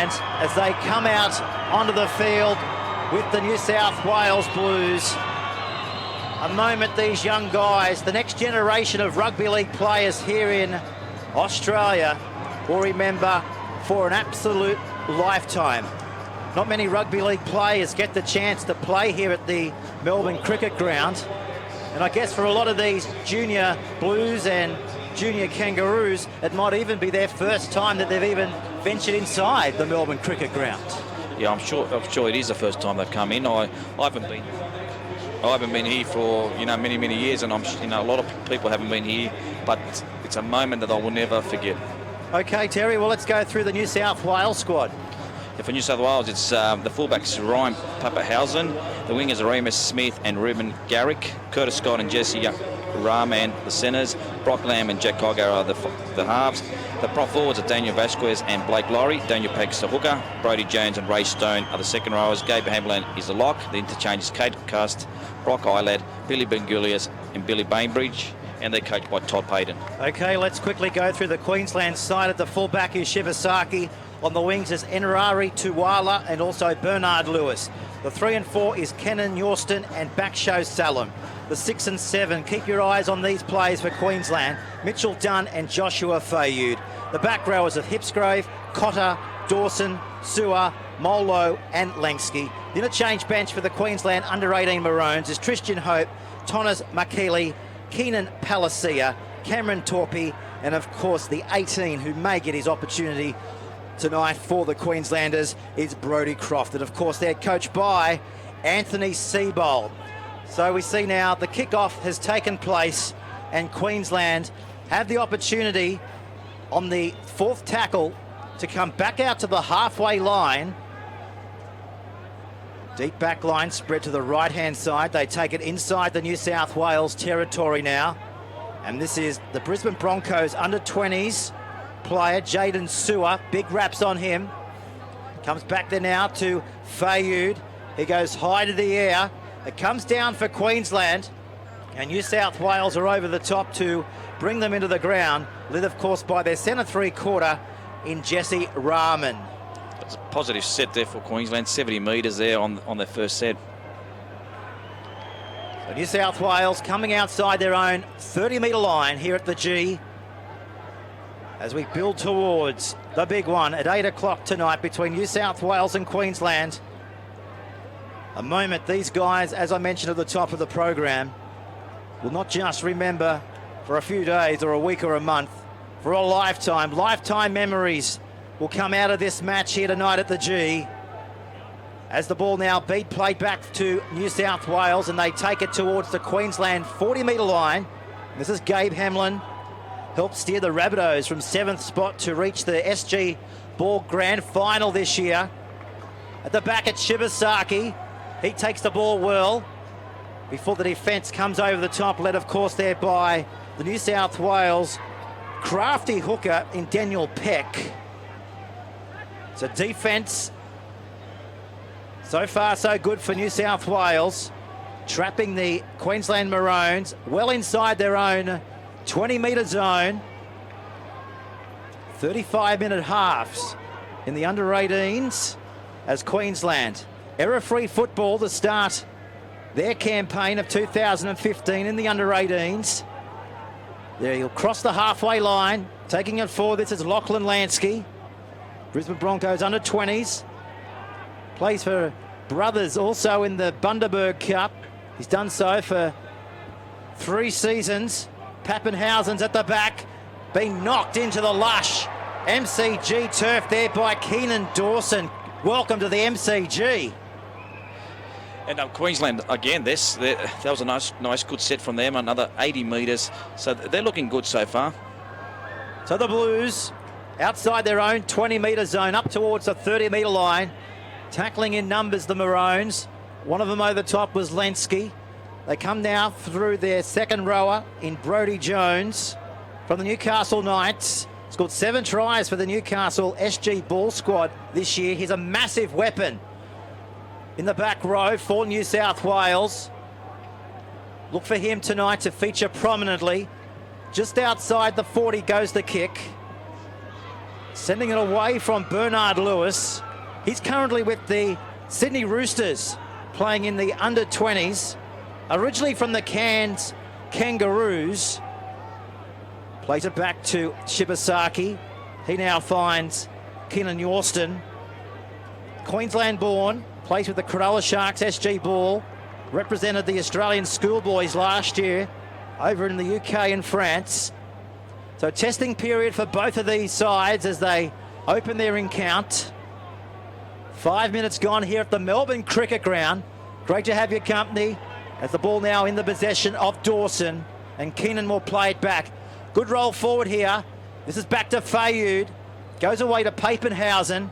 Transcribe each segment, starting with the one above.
Queensland as they come out onto the field with the New South Wales Blues. A moment these young guys, the next generation of rugby league players here in Australia, will remember for an absolute lifetime. Not many rugby league players get the chance to play here at the Melbourne Cricket Ground. And I guess for a lot of these junior Blues and junior Kangaroos, it might even be their first time that they've even ventured inside the Melbourne Cricket Ground. Yeah, I'm sure it is the first time they've come in. I haven't been here for many years, and a lot of people haven't been here, but it's a moment that I will never forget. Okay, Terry, well, let's go through the New South Wales squad. Yeah, for New South Wales, it's the fullbacks Ryan Pappenhausen, the wingers are Amos Smith and Ruben Garrick, Curtis Scott and Jesse Rahman, the centres, Brock Lamb and Jack Cogger are the halves. The prop forwards are Daniel Vasquez and Blake Laurie, Daniel Peck's the hooker, Brodie Jones and Ray Stone are the second rowers, Gabe Hamlin is the lock, the interchange is Kate Cust, Brock Eilad, Billy Bengulius and Billy Bainbridge, and they're coached by Todd Payton. Okay, let's quickly go through the Queensland side. At the fullback is Shibasaki. On the wings is Enrari Tuwala and also Bernard Lewis. The 3 and 4 is Kenan Yorston and Baksho Salem. The 6 and 7, keep your eyes on these players for Queensland, Mitchell Dunn and Joshua Fayud. The back rowers of Hipsgrave, Cotter, Dawson, Sewer, Molo and Langsky. The interchange bench for the Queensland under-18 Maroons is Tristan Hope, Tonas Makili, Keenan Palacia, Cameron Torpy, and of course the 18 who may get his opportunity tonight for the Queenslanders is Brodie Croft. And of course they're coached by Anthony Seibold. So we see now the kickoff has taken place and Queensland have the opportunity on the fourth tackle to come back out to the halfway line. Deep back line spread to the right-hand side. They take it inside the New South Wales territory now. And this is the Brisbane Broncos under-20s player, Jaden Sewer. Big raps on him. Comes back there now to Fayud. He goes high to the air. It comes down for Queensland. And New South Wales are over the top to bring them into the ground, led of course by their centre three-quarter in Jesse Rahman. It's a positive set there for Queensland, 70 metres there on their first set. So New South Wales coming outside their own 30-metre line here at the G as we build towards the big one at 8 o'clock tonight between New South Wales and Queensland. A moment these guys, as I mentioned at the top of the program, will not just remember for a few days or a week or a month, for a lifetime. Lifetime memories will come out of this match here tonight at the G. As the ball now played back to New South Wales and they take it towards the Queensland 40-metre line. This is Gabe Hamlin. Helped steer the Rabbitohs from 7th spot to reach the SG Ball Grand Final this year. At the back, it's Shibasaki. He takes the ball well before the defence comes over the top, led of course there by the New South Wales crafty hooker in Daniel Peck. It's a defence. So far so good for New South Wales, trapping the Queensland Maroons well inside their own 20-metre zone. 35-minute halves in the under-18s as Queensland. Error-free football to start their campaign of 2015 in the under-18s. There he'll cross the halfway line, taking it forward. This is Lachlan Lansky. Brisbane Broncos under-20s. Plays for Brothers also in the Bundaberg Cup. He's done so for 3 seasons. Pappenhausen's at the back, being knocked into the lush MCG turf there by Keenan Dawson. Welcome to the MCG. And Queensland, again, that was a nice good set from them, another 80 metres. So they're looking good so far. So the Blues, outside their own 20-metre zone, up towards the 30-metre line. Tackling in numbers, the Maroons. One of them over the top was Lansky. They come now through their second rower in Brodie Jones from the Newcastle Knights. Scored 7 tries for the Newcastle SG Ball squad this year. He's a massive weapon in the back row for New South Wales. Look for him tonight to feature prominently. Just outside the 40 goes the kick. Sending it away from Bernard Lewis. He's currently with the Sydney Roosters, playing in the under-20s. Originally from the Cairns Kangaroos. Plays it back to Shibasaki. He now finds Keenan Yorston. Queensland born, plays with the Cronulla Sharks SG Ball. Represented the Australian schoolboys last year over in the UK and France. So testing period for both of these sides as they open their encounter. 5 minutes gone here at the Melbourne Cricket Ground. Great to have your company as the ball now in the possession of Dawson, and Keenan will play it back. Good roll forward here. This is back to Fayud. Goes away to Papenhausen.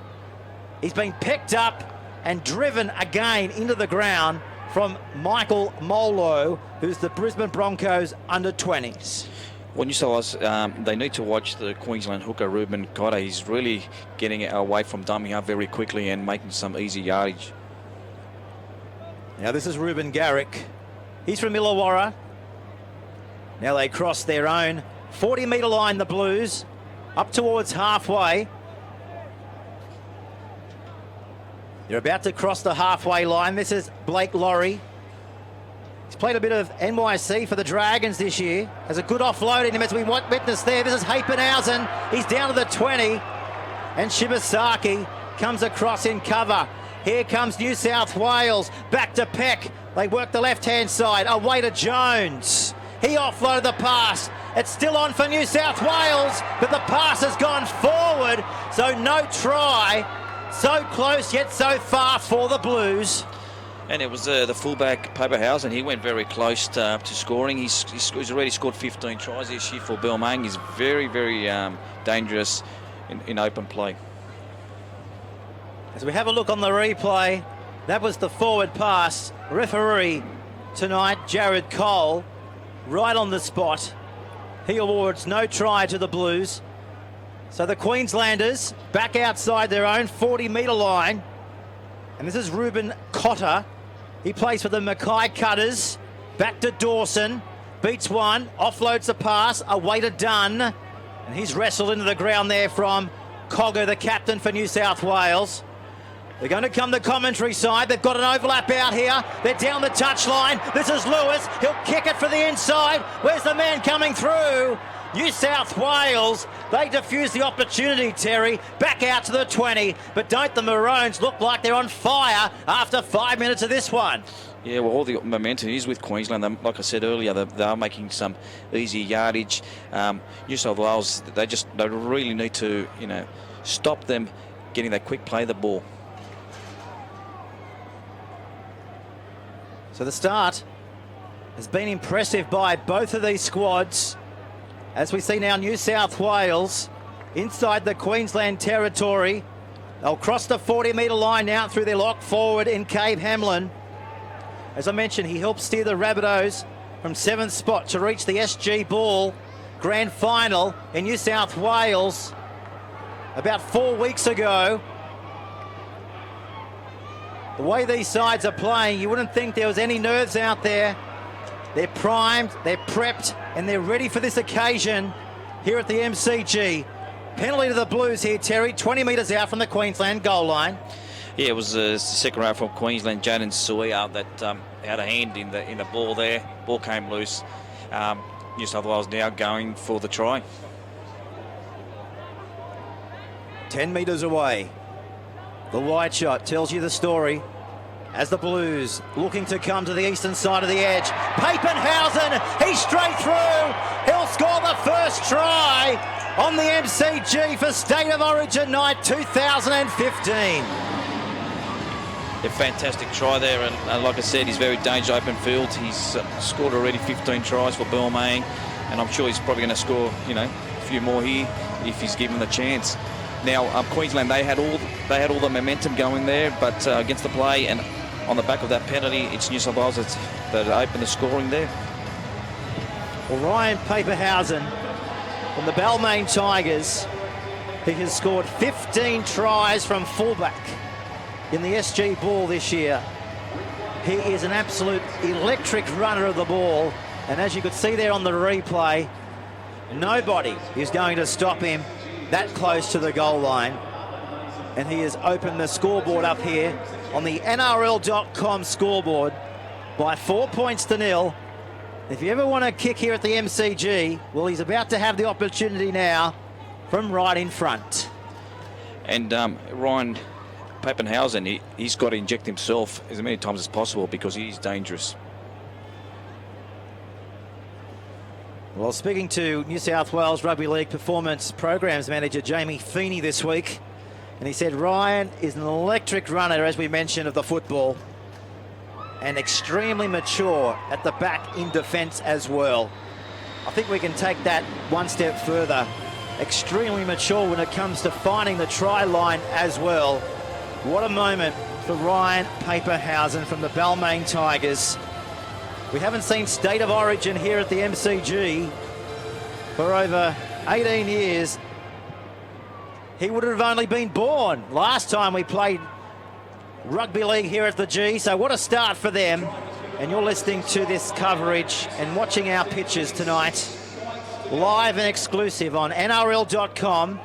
He's been picked up and driven again into the ground from Michael Molo, who's the Brisbane Broncos under-20s. Well, New South Wales, they need to watch the Queensland hooker, Ruben Cotter. He's really getting away from dumbing up very quickly and making some easy yardage. Now this is Ruben Garrick. He's from Illawarra. Now they cross their own 40-metre line, the Blues, up towards halfway. They're about to cross the halfway line. This is Blake Laurie. He's played a bit of NYC for the Dragons this year. Has a good offload in him as we witness there. This is Hapenhausen. He's down to the 20. And Shibasaki comes across in cover. Here comes New South Wales. Back to Peck. They work the left-hand side. Away to Jones. He offloaded the pass. It's still on for New South Wales, but the pass has gone forward. So no try. So close yet so far for the Blues. And it was the fullback, Papenhausen. He went very close to scoring. He's already scored 15 tries this year for Balmain. He's very, very dangerous in open play. As we have a look on the replay, that was the forward pass. Referee tonight, Jared Cole, right on the spot. He awards no try to the Blues. So the Queenslanders back outside their own 40-metre line. And this is Ruben Cotter. He plays for the Mackay Cutters. Back to Dawson. Beats one. Offloads the pass. Away to Dunn. And he's wrestled into the ground there from Cogger, the captain for New South Wales. They're going to come the commentary side. They've got an overlap out here. They're down the touchline. This is Lewis. He'll kick it for the inside. Where's the man coming through? New South Wales, they defuse the opportunity, Terry. Back out to the 20. But don't the Maroons look like they're on fire after 5 minutes of this one? Yeah, well, all the momentum is with Queensland. Like I said earlier, they are making some easy yardage. New South Wales, they really need to, stop them getting that quick play of the ball. So the start has been impressive by both of these squads. As we see now, New South Wales inside the Queensland territory. They'll cross the 40-metre line now through their lock forward in Cave Hamlin. As I mentioned, he helped steer the Rabbitohs from 7th spot to reach the SG Ball Grand Final in New South Wales about 4 weeks ago. The way these sides are playing, you wouldn't think there was any nerves out there. They're primed, they're prepped, and they're ready for this occasion here at the MCG. Penalty to the Blues here, Terry, 20 metres out from the Queensland goal line. Yeah, it was the second row from Queensland, Jaden Suia, that had a hand in the ball there. Ball came loose. New South Wales now going for the try. 10 metres away. The wide shot tells you the story. As the Blues looking to come to the eastern side of the edge. Papenhausen, he's straight through. He'll score the first try on the MCG for State of Origin night 2015. A fantastic try there, and like I said, he's very dangerous open field. He's scored already 15 tries for Balmain, and I'm sure he's probably going to score, a few more here if he's given the chance. Now, Queensland, they had all the momentum going there, but against the play and on the back of that penalty, it's New South Wales that opened the scoring there. Well, Ryan Papenhausen from the Balmain Tigers, he has scored 15 tries from fullback in the SG Ball this year. He is an absolute electric runner of the ball, and as you could see there on the replay, nobody is going to stop him. that close to the goal line. And he has opened the scoreboard up here on the NRL.com scoreboard by 4 points to 0. If you ever want to kick here at the MCG, well, he's about to have the opportunity now from right in front. And Ryan Pappenhausen, he's got to inject himself as many times as possible because he's dangerous. Well, speaking to New South Wales Rugby League Performance Programs Manager Jamie Feeney this week, and he said Ryan is an electric runner, as we mentioned, of the football, and extremely mature at the back in defence as well. I think we can take that one step further. Extremely mature when it comes to finding the try line as well. What a moment for Ryan Papenhuyzen from the Balmain Tigers. We haven't seen State of Origin here at the MCG for over 18 years. He would have only been born last time we played rugby league here at the G, so what a start for them. And you're listening to this coverage and watching our pitches tonight, live and exclusive on NRL.com.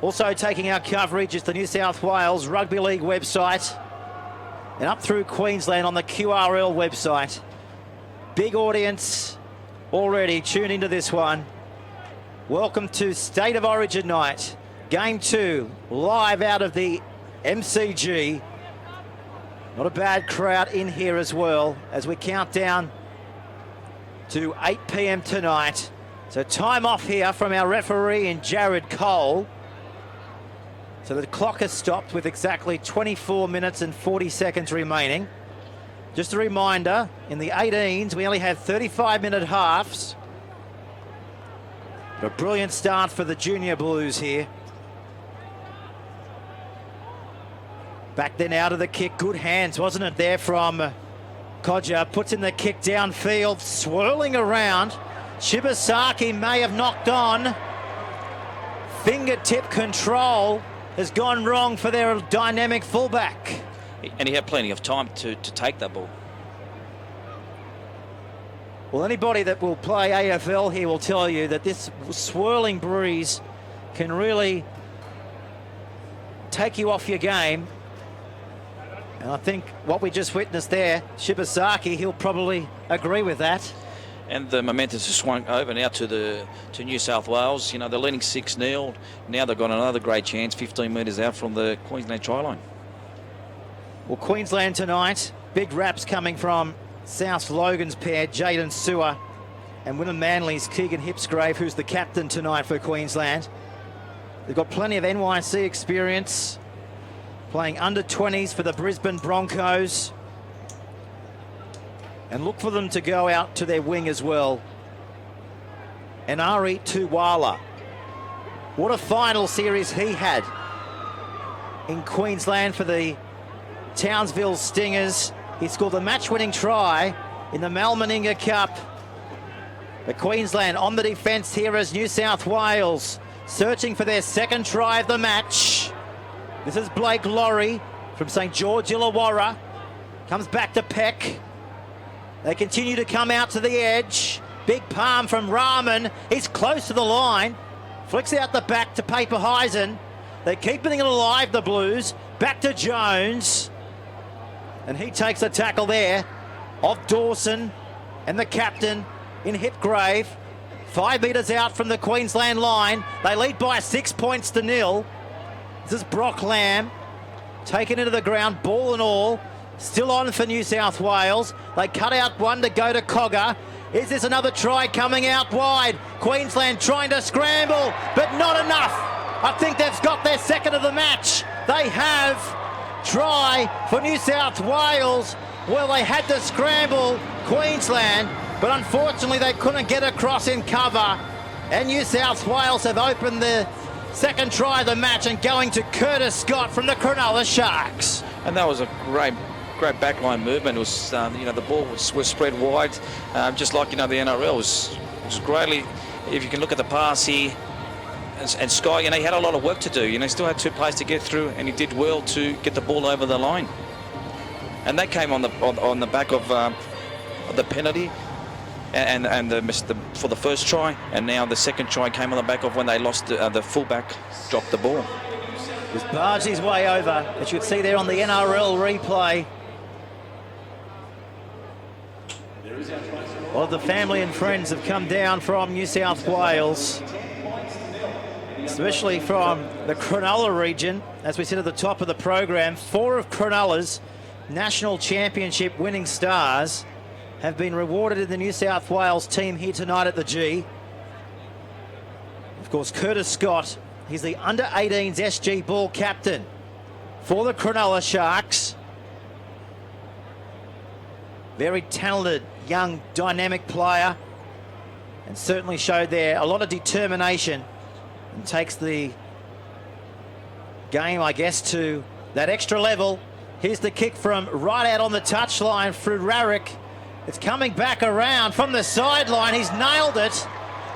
Also taking our coverage is the New South Wales Rugby League website and up through Queensland on the QRL website. Big audience already tuned into this one. Welcome to State of Origin night. Game 2, live out of the MCG. Not a bad crowd in here as well as we count down to 8 p.m. tonight. So time off here from our referee in Jared Cole. So the clock has stopped with exactly 24 minutes and 40 seconds remaining. Just a reminder, in the 18s, we only have 35-minute halves. But a brilliant start for the Junior Blues here. Back then out of the kick, good hands, wasn't it, there from Codger. Puts in the kick downfield, swirling around. Shibasaki may have knocked on. Fingertip control has gone wrong for their dynamic fullback. And he had plenty of time to take that ball. Well, anybody that will play AFL here will tell you that this swirling breeze can really take you off your game. And I think what we just witnessed there, Shibasaki, he'll probably agree with that. And the momentum has swung over now to New South Wales. You know, they're leading 6-0. Now they've got another great chance, 15 metres out from the Queensland try line. Well, Queensland tonight, big raps coming from South Logan's pair, Jaden Sewer, and Wynnum Manly's Keegan Hipsgrave, who's the captain tonight for Queensland. They've got plenty of NYC experience, playing under 20s for the Brisbane Broncos. And look for them to go out to their wing as well. And Ari Tuwala. What a final series he had in Queensland for the Townsville Stingers. He scored the match-winning try in the Mal Meninga Cup. But Queensland on the defence here as New South Wales searching for their second try of the match. This is Blake Laurie from St George Illawarra. Comes back to Peck. They continue to come out to the edge. Big palm from Rahman. He's close to the line. Flicks out the back to Papenhuyzen. They're keeping it alive, the Blues. Back to Jones. And he takes a tackle there of Dawson and the captain in Hipgrave. 5 metres out from the Queensland line. They lead by 6 points to 0. This is Brock Lamb. Taken into the ground, ball and all. Still on for New South Wales. They cut out one to go to Cogger. Is this another try coming out wide? Queensland trying to scramble, but not enough. I think they've got their second of the match. They have. Try for New South Wales. Well, they had to scramble, Queensland, but unfortunately they couldn't get across in cover. And New South Wales have opened the second try of the match and going to Curtis Scott from the Cronulla Sharks. And that was a great backline movement. It was, the ball was spread wide, just like, the NRL was greatly. If you can look at the pass here, and Sky, he had a lot of work to do. He still had 2 plays to get through, and he did well to get the ball over the line. And that came on the back of the penalty. for the first try, and now the second try came on the back of when they lost the fullback dropped the ball. Just barged his way over, as you can see there on the NRL replay. Well, the family and friends have come down from New South Wales, especially from the Cronulla region. As we said at the top of the program, 4 of Cronulla's national championship winning stars have been rewarded in the New South Wales team here tonight at the G. Of course, Curtis Scott, he's the under-18s SG ball captain for the Cronulla Sharks. Very talented, young, dynamic player, and certainly showed there a lot of determination and takes the game, I guess, to that extra level. Here's the kick from right out on the touchline through Rarick. It's coming back around from the sideline. He's nailed it.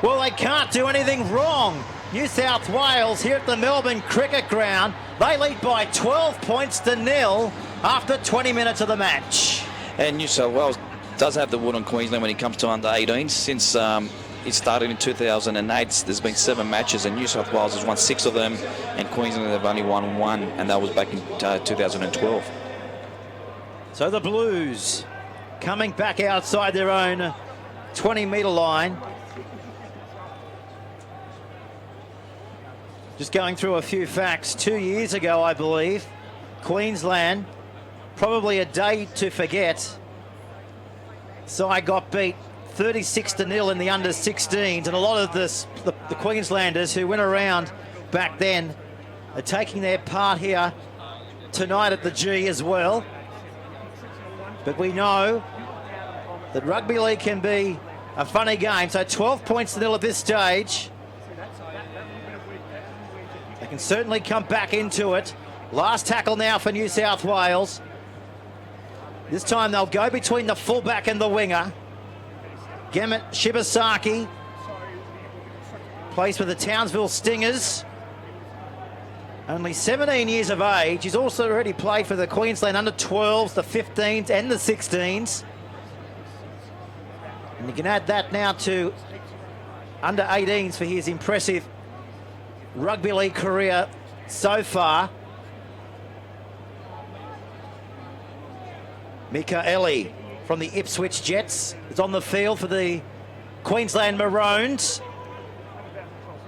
Well, they can't do anything wrong. New South Wales here at the Melbourne Cricket Ground. They lead by 12 points to 0 after 20 minutes of the match. And New South Wales does have the wood on Queensland when it comes to under-18s. Since it started in 2008, there's been 7 matches, and New South Wales has won 6 of them, and Queensland have only won 1, and that was back in 2012. So the Blues coming back outside their own 20-metre line. Just going through a few facts. 2 years ago, I believe, Queensland, probably a day to forget, side got beat 36-0 in the under-16s, and a lot of the Queenslanders who went around back then are taking their part here tonight at the G as well. But we know that rugby league can be a funny game. So 12 points to 0 at this stage. They can certainly come back into it. Last tackle now for New South Wales. This time they'll go between the fullback and the winger. Gemmet Shibasaki plays for the Townsville Stingers. Only 17 years of age. He's also already played for the Queensland under-12s, the 15s and the 16s. And you can add that now to under-18s for his impressive rugby league career so far. Mikaeli from the Ipswich Jets is on the field for the Queensland Maroons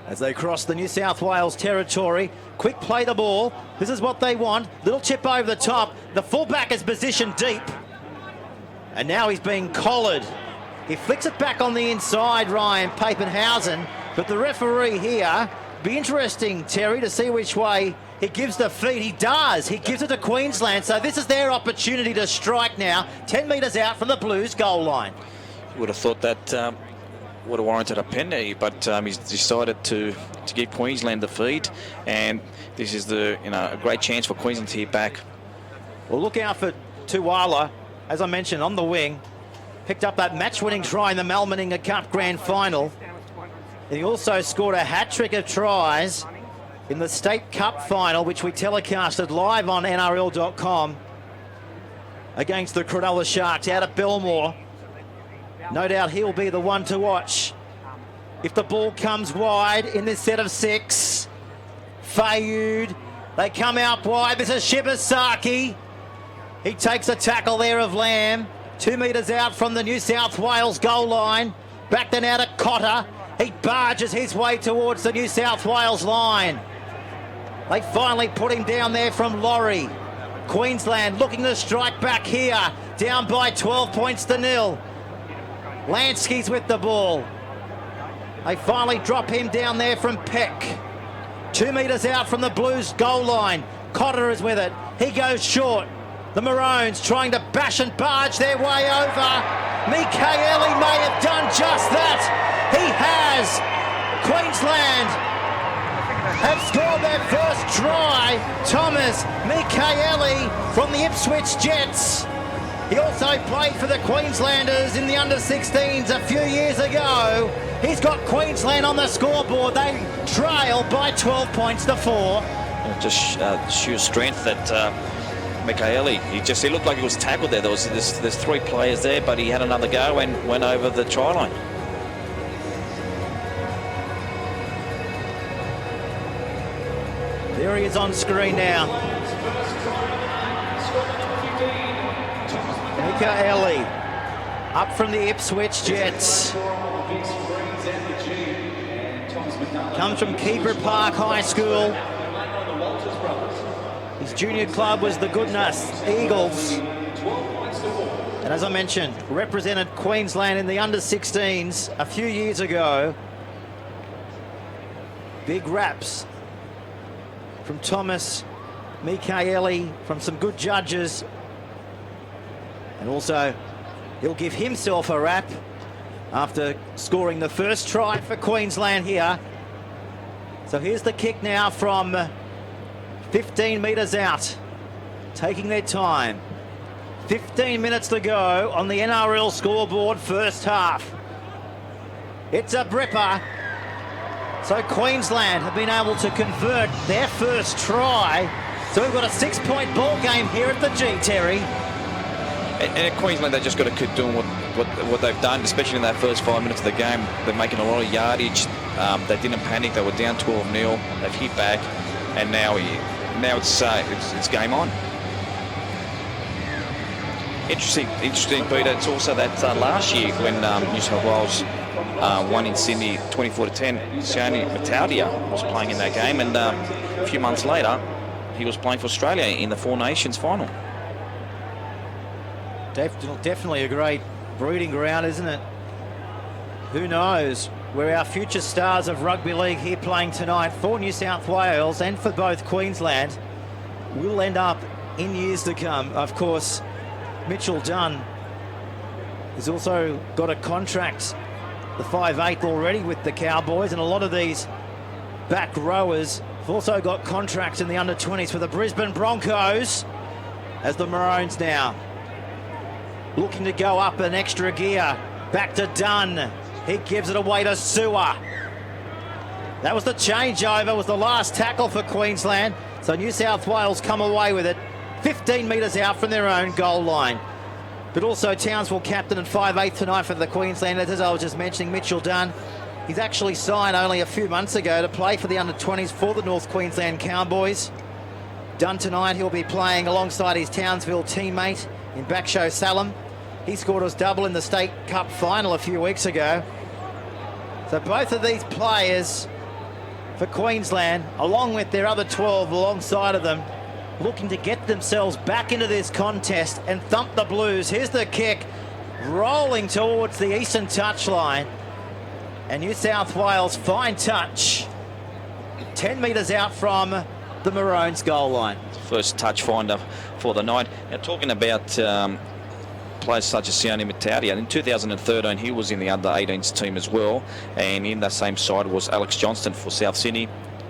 as they cross the New South Wales territory. Quick play the ball. This is what they want. Little chip over the top. The fullback is positioned deep. And now he's being collared. He flicks it back on the inside, Ryan Papenhausen. But the referee here, be interesting, Terry, to see which way he gives the feed. He does. He gives it to Queensland. So this is their opportunity to strike now. 10 metres out from the Blues goal line. You would have thought that would have warranted a penalty, but he's decided to give Queensland the feed, and this is a great chance for Queensland to hit back. Well, look out for Tuwala, as I mentioned, on the wing. Picked up that match-winning try in the Malmaninga Cup Grand Final. And he also scored a hat-trick of tries in the State Cup Final, which we telecasted live on NRL.com against the Cronulla Sharks out at Belmore. No doubt he'll be the one to watch. If the ball comes wide in this set of 6, Fayud, they come out wide. This is Shibasaki. He takes a tackle there of Lamb. 2 metres out from the New South Wales goal line. Back then out at Cotter. He barges his way towards the New South Wales line. They finally put him down there from Laurie. Queensland looking to strike back here. Down by 12 points to 0. Lansky's with the ball. They finally drop him down there from Peck. 2 metres out from the Blues goal line. Cotter is with it. He goes short. The Maroons trying to bash and barge their way over. Mikaeli may have done just that. He has. Queensland have scored their first try. Thomas Mikaeli from the Ipswich Jets. He also played for the Queenslanders in the under-16s a few years ago. He's got Queensland on the scoreboard. They trail by 12 points to 4. Just sheer strength that Michaeli. He looked like he was tackled there. There's 3 players there, but he had another go and went over the try line. There he is on screen now. Michaeli, up from the Ipswich Jets. Comes from Keeper Park High School. His junior club was the Goodness Eagles. And as I mentioned, represented Queensland in the under-16s a few years ago. Big raps from Thomas Michaeli, from some good judges. And also, he'll give himself a rap after scoring the first try for Queensland here. So here's the kick now from 15 metres out, taking their time. 15 minutes to go on the NRL scoreboard, first half. It's a bripper. So Queensland have been able to convert their first try. So we've got a 6-point ball game here at the G, Terry. And at Queensland, they've just got to keep doing what they've done, especially in that first 5 minutes of the game. They're making a lot of yardage. They didn't panic. They were down 12-0. They've hit back, and now it's game on. Interesting, Peter. It's also that last year when New South Wales won in Sydney 24-10. Sione Matautia was playing in that game, and a few months later, he was playing for Australia in the Four Nations final. Definitely a great breeding ground, isn't it? Who knows where our future stars of rugby league here playing tonight for New South Wales and for both Queensland will end up in years to come. Of course, Mitchell Dunn has also got a contract, the 5'8", already with the Cowboys, and a lot of these back rowers have also got contracts in the under-20s for the Brisbane Broncos, as the Maroons now looking to go up an extra gear. Back to Dunn. He gives it away to Sewer. That was the changeover, was the last tackle for Queensland. So New South Wales come away with it 15 metres out from their own goal line. But also Townsville captain and 5'8" tonight for the Queenslanders, as I was just mentioning, Mitchell Dunn. He's actually signed only a few months ago to play for the under-20s for the North Queensland Cowboys. Dunn tonight, he'll be playing alongside his Townsville teammate in Baksho Salam. He scored his double in the State Cup final a few weeks ago. So both of these players for Queensland, along with their other 12 alongside of them, looking to get themselves back into this contest and thump the Blues. Here's the kick, rolling towards the eastern touchline. And New South Wales, fine touch, 10 metres out from the Maroons' goal line. First touch finder for the night. Now, talking about players such as Sione Matautia, in 2013 he was in the under-18s team as well, and in that same side was Alex Johnston for South Sydney.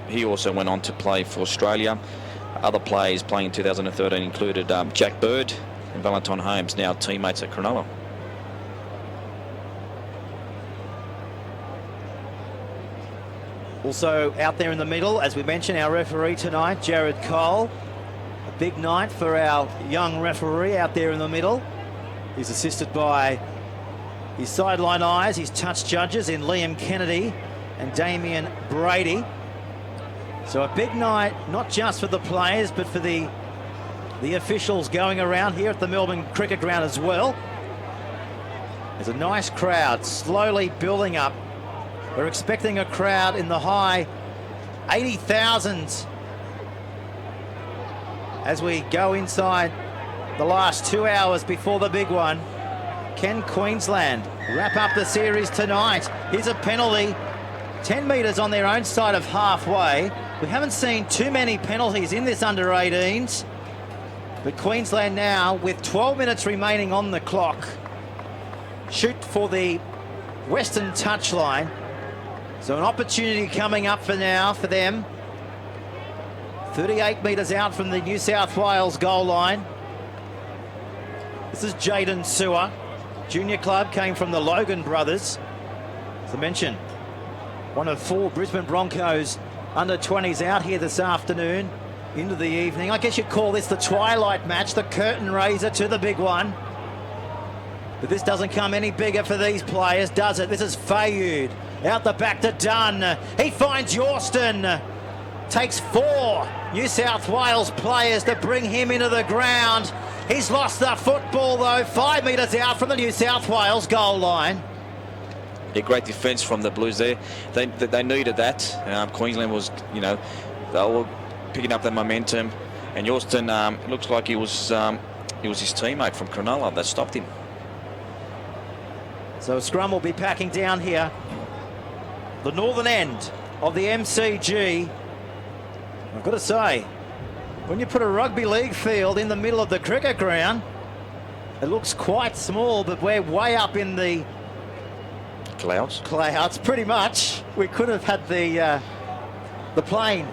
He also went on to play for Australia. Other players playing in 2013 included Jack Bird and Valentine Holmes, now teammates at Cronulla. Also out there in the middle, as we mentioned, our referee tonight, Jared Cole. A big night for our young referee out there in the middle. He's assisted by his sideline eyes, his touch judges in Liam Kennedy and Damien Brady. So a big night, not just for the players, but for the officials going around here at the Melbourne Cricket Ground as well. There's a nice crowd slowly building up. We're expecting a crowd in the high 80,000s as we go inside the last 2 hours before the big one. Can Queensland wrap up the series tonight? Here's a penalty, 10 metres on their own side of halfway. We haven't seen too many penalties in this under-18s, but Queensland now, with 12 minutes remaining on the clock, shoot for the western touchline. So an opportunity coming up for now for them. 38 metres out from the New South Wales goal line. This is Jaden Sewer. Junior club came from the Logan brothers. As I mentioned, one of 4 Brisbane Broncos under-20s out here this afternoon. into the evening. I guess you'd call this the twilight match, the curtain raiser to the big one. But this doesn't come any bigger for these players, does it? This is Fayud. Out the back to Dunn. He finds Yorston. Takes 4 New South Wales players to bring him into the ground. He's lost the football, though, 5 metres out from the New South Wales goal line. Yeah, great defence from the Blues there. They needed that. Queensland was, you know, they were picking up that momentum. And Yorston looks like he was his teammate from Cronulla that stopped him. So scrum will be packing down here. The northern end of the MCG. I've got to say, when you put a rugby league field in the middle of the cricket ground, it looks quite small, but we're way up in the Clouds, pretty much. We could have had the plane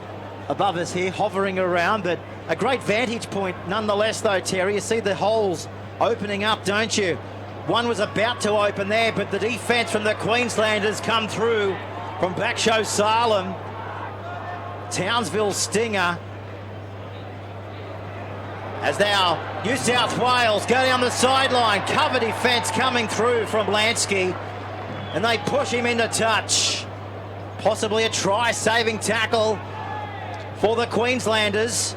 above us here hovering around, but a great vantage point nonetheless, though, Terry. You see the holes opening up, don't you? One was about to open there, but the defence from the Queenslanders come through from Backshow Salem. Townsville Stinger. As now New South Wales go down the sideline. Cover defence coming through from Lansky. And they push him into touch. Possibly a try-saving tackle for the Queenslanders.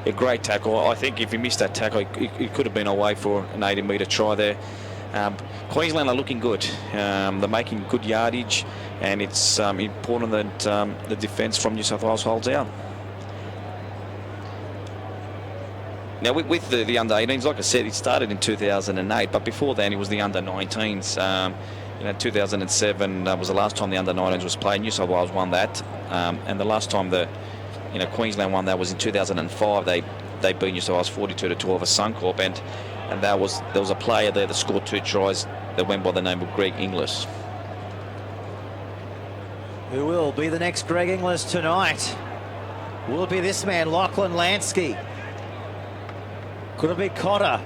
A great tackle. I think if he missed that tackle, it could have been away for an 80-metre try there. Queensland are looking good. They're making good yardage, and it's important that the defence from New South Wales holds out. Now, with the under-18s, like I said, it started in 2008, but before then it was the under-19s. 2007 was the last time the under-19s was played. New South Wales won that, and the last time Queensland won that was in 2005. They beat New South Wales 42-12 at Suncorp, and there was a player there that scored 2 tries that went by the name of Greg Inglis. Who will be the next Greg Inglis tonight? Will it be this man, Lachlan Lansky? Could it be Cotter?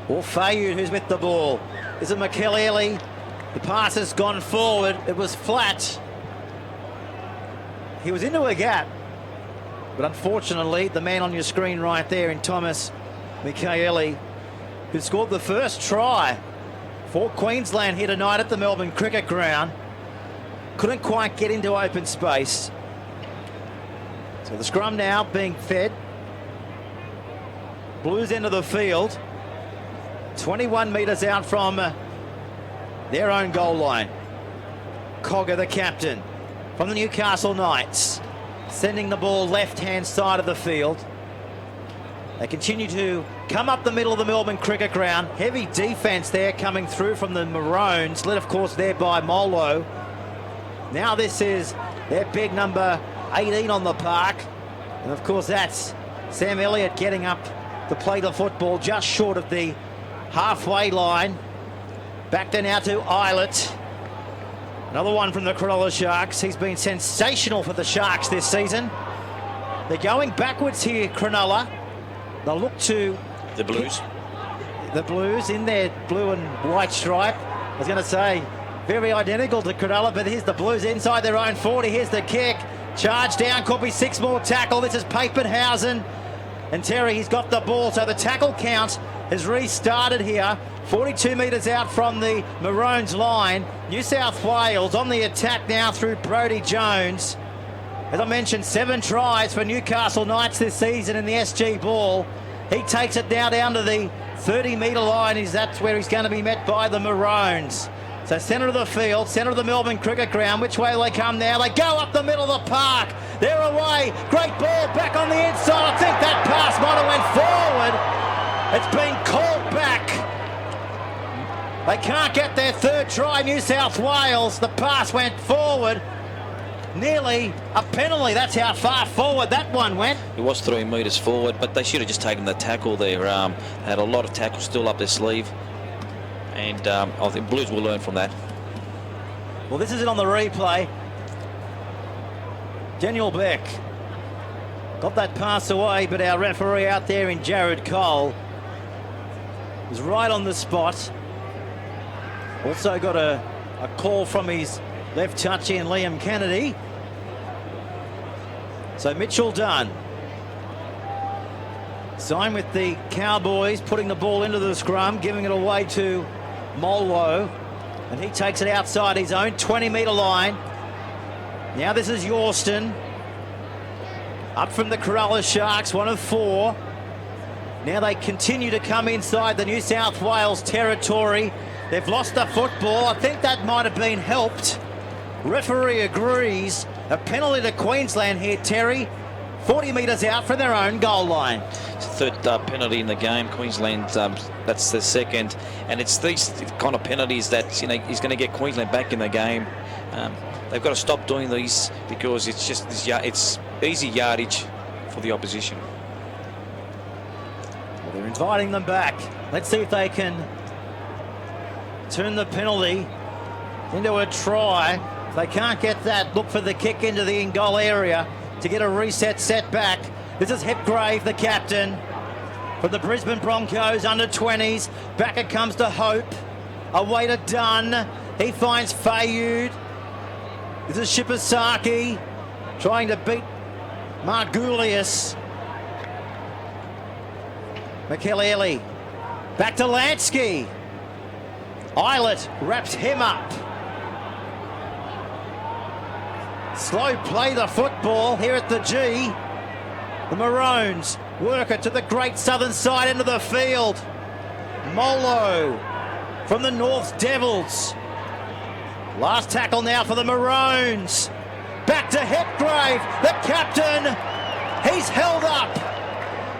Or Fayud, who's with the ball? Is it McKelly? The pass has gone forward. It was flat. He was into a gap. But unfortunately, the man on your screen right there in Thomas Michaeli, who scored the first try for Queensland here tonight at the Melbourne Cricket Ground, couldn't quite get into open space. So the scrum now being fed. Blues end of the field. 21 metres out from their own goal line. Cogger, the captain from the Newcastle Knights, sending the ball left-hand side of the field. They continue to come up the middle of the Melbourne Cricket Ground. Heavy defence there coming through from the Maroons, led of course there by Molo. Now this is their big number 18 on the park. And of course that's Sam Elliott getting up to play the football just short of the halfway line. Back there now to Eilert. Another one from the Cronulla Sharks. He's been sensational for the Sharks this season. They're going backwards here, Cronulla. They'll look to the Blues. The Blues in their blue and white stripe. I was going to say, very identical to Cronulla, but here's the Blues inside their own 40. Here's the kick. Charge down, could be 6 more tackle. This is Papenhausen. And Terry, he's got the ball, so the tackle count has restarted here. 42 metres out from the Maroons line. New South Wales on the attack now through Brodie Jones. As I mentioned, 7 tries for Newcastle Knights this season in the SG Ball. He takes it now down to the 30-metre line. That's where he's going to be met by the Maroons. So centre of the field, centre of the Melbourne Cricket Ground. Which way do they come now? They go up the middle of the park. They're away. Great ball back on the inside. I think that pass might have went forward. It's been called back. They can't get their 3rd try, New South Wales. The pass went forward. Nearly a penalty. That's how far forward that one went. It was 3 metres forward, but they should have just taken the tackle there. Had a lot of tackles still up their sleeve. And I think Blues will learn from that. Well, this is it on the replay. Daniel Beck got that pass away, but our referee out there in Jared Cole was right on the spot. Also got a call from his left touchy and Liam Kennedy. So Mitchell Dunn signed with the Cowboys, putting the ball into the scrum, giving it away to Molwo, and he takes it outside his own 20-metre line. Now this is Yorston, up from the Corolla Sharks, 1 of 4. Now they continue to come inside the New South Wales territory. They've lost the football. I think that might have been helped. Referee agrees. A penalty to Queensland here, Terry. 40 metres out from their own goal line. It's the third penalty in the game. Queensland, that's the second. And it's these kind of penalties that, you know, he's going to get Queensland back in the game. They've got to stop doing these because it's just it's easy yardage for the opposition. Well, they're inviting them back. Let's see if they can turn the penalty into a try. If they can't get that, look for the kick into the in-goal area to get a reset set back. This is Hipgrave, the captain from the Brisbane Broncos under-20s. Back it comes to Hope. Away to Dunn. He finds Fayud. This is Shibasaki trying to beat Margulius. Makelele. Back to Lansky. Eilert wraps him up. Slow play the football here at the G. The Maroons work it to the great southern side into the field. Molo from the North Devils. Last tackle now for the Maroons. Back to Hipgrave, the captain. He's held up.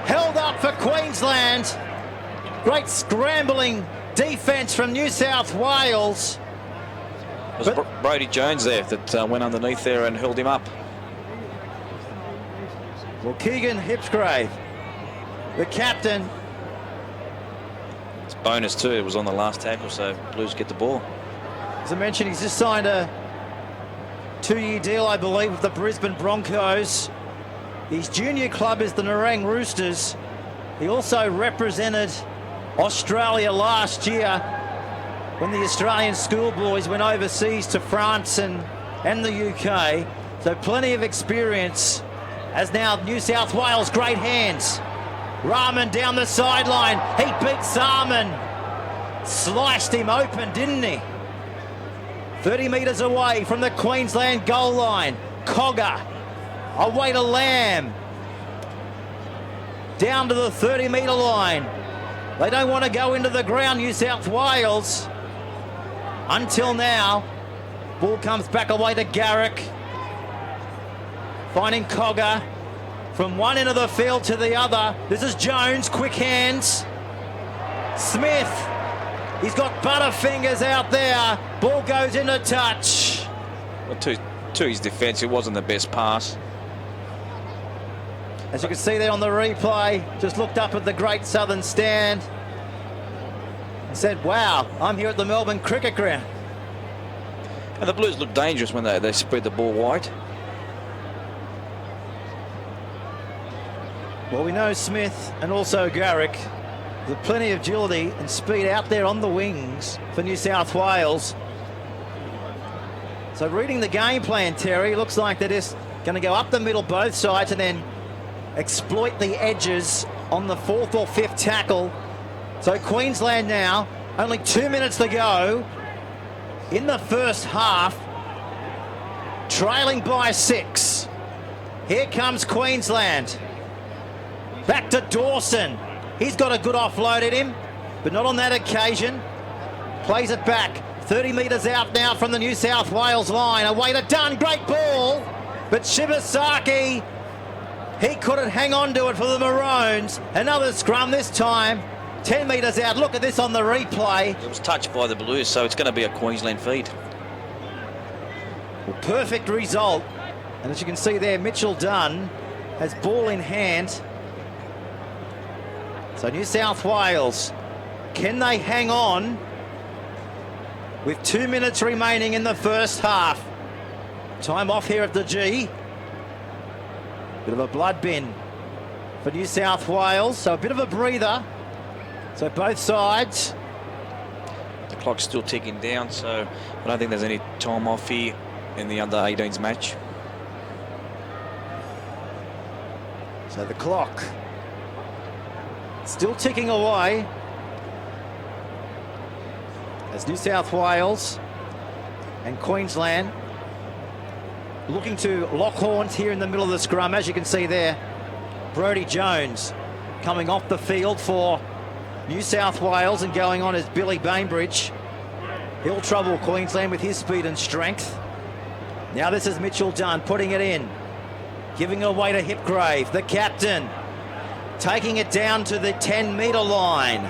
Held up for Queensland. Great scrambling defence from New South Wales. It was Brodie Jones there that went underneath there and held him up. Well, Keegan Hipgrave, the captain. It's bonus too. It was on the last tackle, so Blues get the ball. As I mentioned, he's just signed a 2-year deal, I believe, with the Brisbane Broncos. His junior club is the Nerang Roosters. He also represented Australia last year when the Australian schoolboys went overseas to France and the UK. So plenty of experience. As now New South Wales, great hands. Rahman down the sideline. He beat Sarman. Sliced him open, didn't he? 30 metres away from the Queensland goal line. Cogger. Away to Lamb. Down to the 30-metre line. They don't want to go into the ground, New South Wales. Until now. Ball comes back away to Garrick. Finding Cogger from one end of the field to the other. This is Jones, quick hands. Smith, he's got Butterfingers out there. Ball goes into touch. Well, to his defence, it wasn't the best pass. As you can see there on the replay, just looked up at the Great Southern Stand and said, wow, I'm here at the Melbourne Cricket Ground. And the Blues look dangerous when they spread the ball wide. Well, we know Smith and also Garrick. There's plenty of agility and speed out there on the wings for New South Wales. So reading the game plan, Terry, looks like they're just going to go up the middle both sides and then exploit the edges on the 4th or 5th tackle. So Queensland now, only 2 minutes to go in the first half, trailing by 6. Here comes Queensland. Back to Dawson. He's got a good offload at him, but not on that occasion. Plays it back. 30 metres out now from the New South Wales line. Away to Dunn. Great ball. But Shibasaki, he couldn't hang on to it for the Maroons. Another scrum this time. 10 metres out. Look at this on the replay. It was touched by the Blues, so it's going to be a Queensland feed. Well, perfect result. And as you can see there, Mitchell Dunn has ball in hand. So New South Wales, can they hang on with 2 minutes remaining in the first half? Time off here at the G. Bit of a blood bin for New South Wales, so a bit of a breather. So both sides. The clock's still ticking down, so I don't think there's any time off here in the under-18s match. So the clock still ticking away as New South Wales and Queensland looking to lock horns here in the middle of the scrum. As you can see there, Brodie Jones coming off the field for New South Wales, and going on is Billy Bainbridge. He'll trouble Queensland with his speed and strength. Now this is Mitchell Dunn putting it in, giving it away to Hipgrave, the captain, taking it down to the 10-metre line.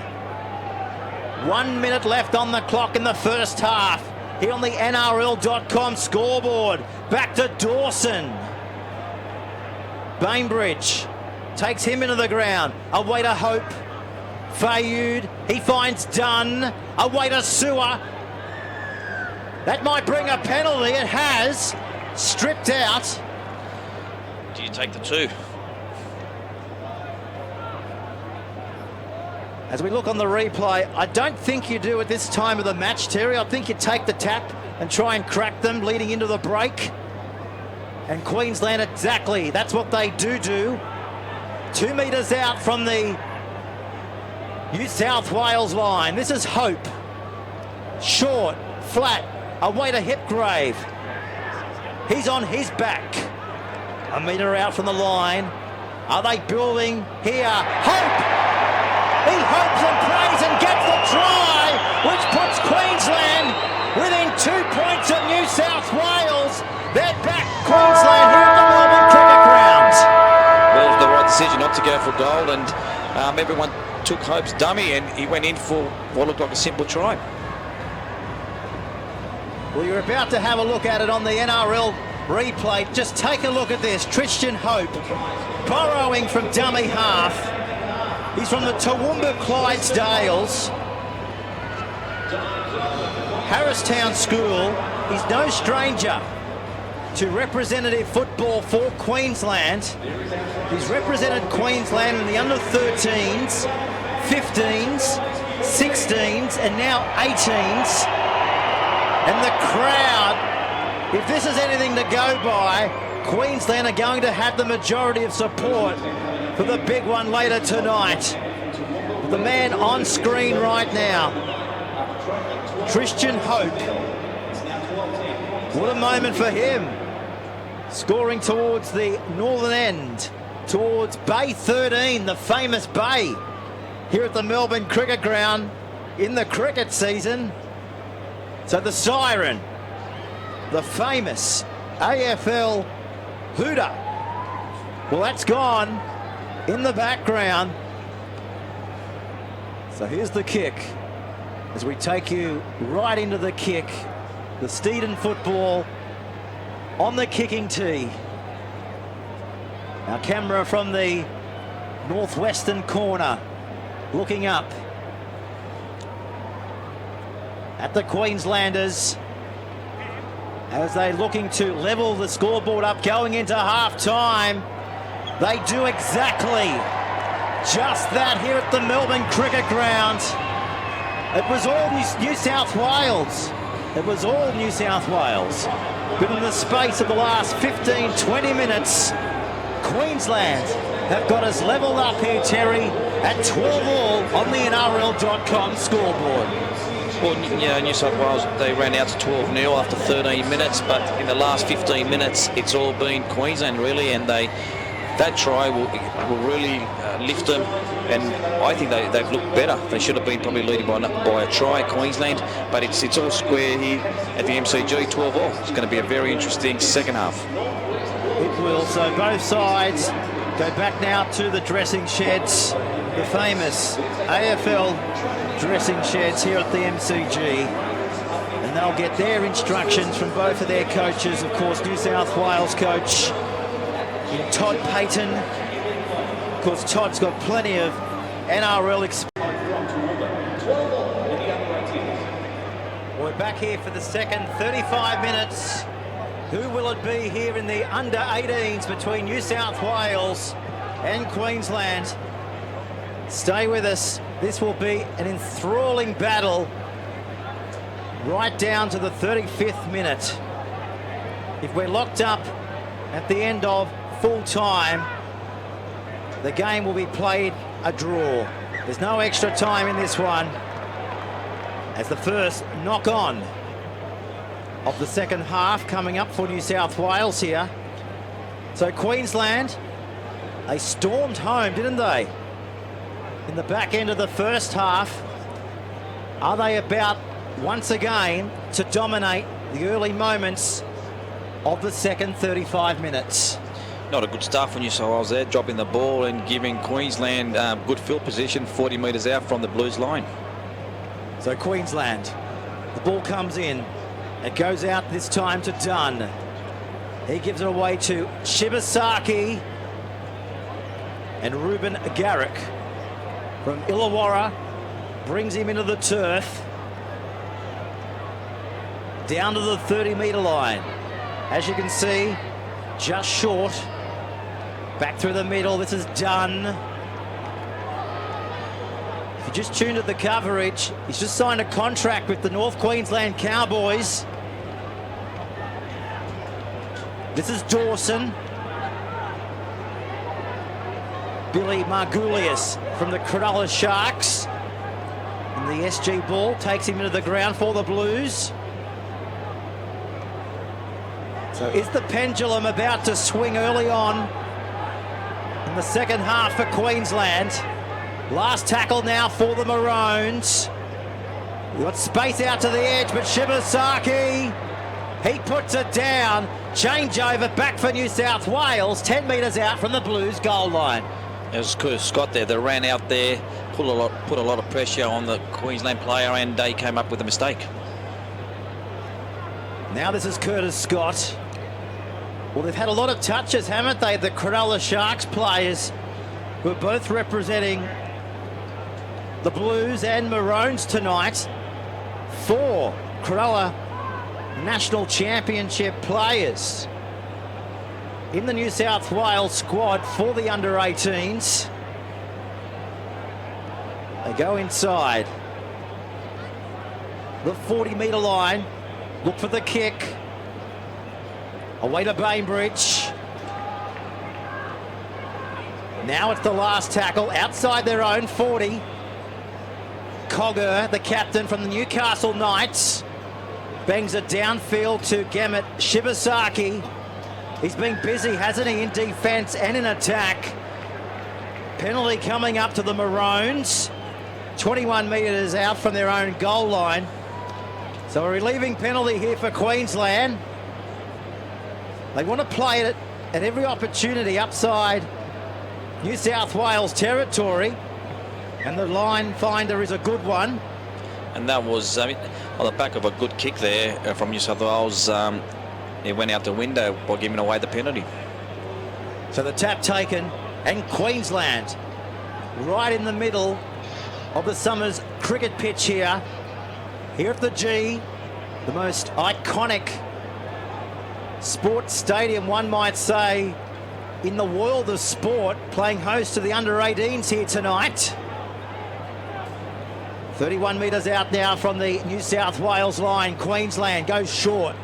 1 minute left on the clock in the first half. Here on the NRL.com scoreboard. Back to Dawson. Bainbridge takes him into the ground. Away to Hope. Fayud. He finds Dunn. Away to Sewer. That might bring a penalty. It has. Stripped out. Do you take the 2? As we look on the replay, I don't think you do at this time of the match, Terry. I think you take the tap and try and crack them leading into the break. And Queensland, exactly, that's what they do. 2 metres out from the New South Wales line. This is Hope. Short, flat, away to Hipgrave. He's on his back. A metre out from the line. Are they building here? Hope! He hopes and prays and gets the try, which puts Queensland within 2 points of New South Wales. They're back, Queensland, here at the Melbourne Cricket Ground. Well, it was the right decision not to go for goal, and everyone took Hope's dummy, and he went in for what looked like a simple try. Well, you're about to have a look at it on the NRL replay. Just take a look at this. Tristan Hope borrowing from dummy half. He's from the Toowoomba Clydesdales, Harristown School. He's no stranger to representative football for Queensland. He's represented Queensland in the under-13s, 15s, 16s, and now 18s. And the crowd, if this is anything to go by, Queensland are going to have the majority of support for the big one later tonight. The man on screen right now, Tristan Hope. What a moment for him. Scoring towards the northern end, towards Bay 13, the famous bay, here at the Melbourne Cricket Ground in the cricket season. So the siren, the famous AFL hooter, well, that's gone in the background. So here's the kick as we take you right into the kick. The Steeden football on the kicking tee. Our camera from the northwestern corner looking up at the Queenslanders as they're looking to level the scoreboard up going into half-time. They do exactly just that here at the Melbourne Cricket Ground. It was all New South Wales. It was all New South Wales. But in the space of the last 15, 20 minutes, Queensland have got us leveled up here, Terry, at 12 all on the NRL.com scoreboard. Well, New South Wales, they ran out to 12-0 after 13 minutes, but in the last 15 minutes, it's all been Queensland, really, and that try will really lift them, and I think they've looked better. They should have been probably leading by a try, Queensland, but it's all square here at the MCG, 12 all. It's going to be a very interesting second half. It will. So both sides go back now to the dressing sheds, the famous AFL dressing sheds here at the MCG, and they'll get their instructions from both of their coaches. Of course, New South Wales coach in Todd Payton. Of course, Todd's got plenty of NRL experience. We're back here for the second 35 minutes. Who will it be here in the under-18s between New South Wales and Queensland? Stay with us. This will be an enthralling battle right down to the 35th minute. If we're locked up at the end of full time, the game will be played a draw. There's no extra time in this one, as the first knock on of the second half coming up for New South Wales here. So Queensland, they stormed home, didn't they? In the back end of the first half. Are they about, once again, to dominate the early moments of the second 35 minutes? Not a good start for New South Wales there, dropping the ball and giving Queensland good field position 40 metres out from the Blues line. So Queensland, the ball comes in. It goes out this time to Dunn. He gives it away to Shibasaki. And Ruben Garrick from Illawarra brings him into the turf. Down to the 30-metre line. As you can see, just short. Back through the middle, this is Dunn. If you just tuned to the coverage, he's just signed a contract with the North Queensland Cowboys. This is Dawson. Billy Margulies from the Cronulla Sharks. And the SG ball takes him into the ground for the Blues. So is the pendulum about to swing early on in the second half for Queensland? Last tackle now for the Maroons. We've got space out to the edge, but Shibasaki, he puts it down. Changeover back for New South Wales, 10 metres out from the Blues goal line. It was Curtis Scott there that ran out there, put a lot of pressure on the Queensland player, and they came up with a mistake. Now this is Curtis Scott. Well, they've had a lot of touches, haven't they? The Cronulla Sharks players, who are both representing the Blues and Maroons tonight. 4 Cronulla National Championship players in the New South Wales squad for the under-18s. They go inside the 40-metre line, look for the kick. Away to Bainbridge. Now it's the last tackle outside their own 40. Cogger, the captain from the Newcastle Knights, bangs it downfield to Gemmet Shibasaki. He's been busy, hasn't he, in defence and in attack. Penalty coming up to the Maroons. 21 metres out from their own goal line. So a relieving penalty here for Queensland. They want to play it at every opportunity upside New South Wales territory. And the line finder is a good one. And that was on the back of a good kick there from New South Wales. It went out the window by giving away the penalty. So the tap taken, and Queensland right in the middle of the Summers cricket pitch here. Here at the G, the most iconic sports stadium, one might say, in the world of sport, playing host to the under-18s here tonight. 31 metres out now from the New South Wales line. Queensland goes short.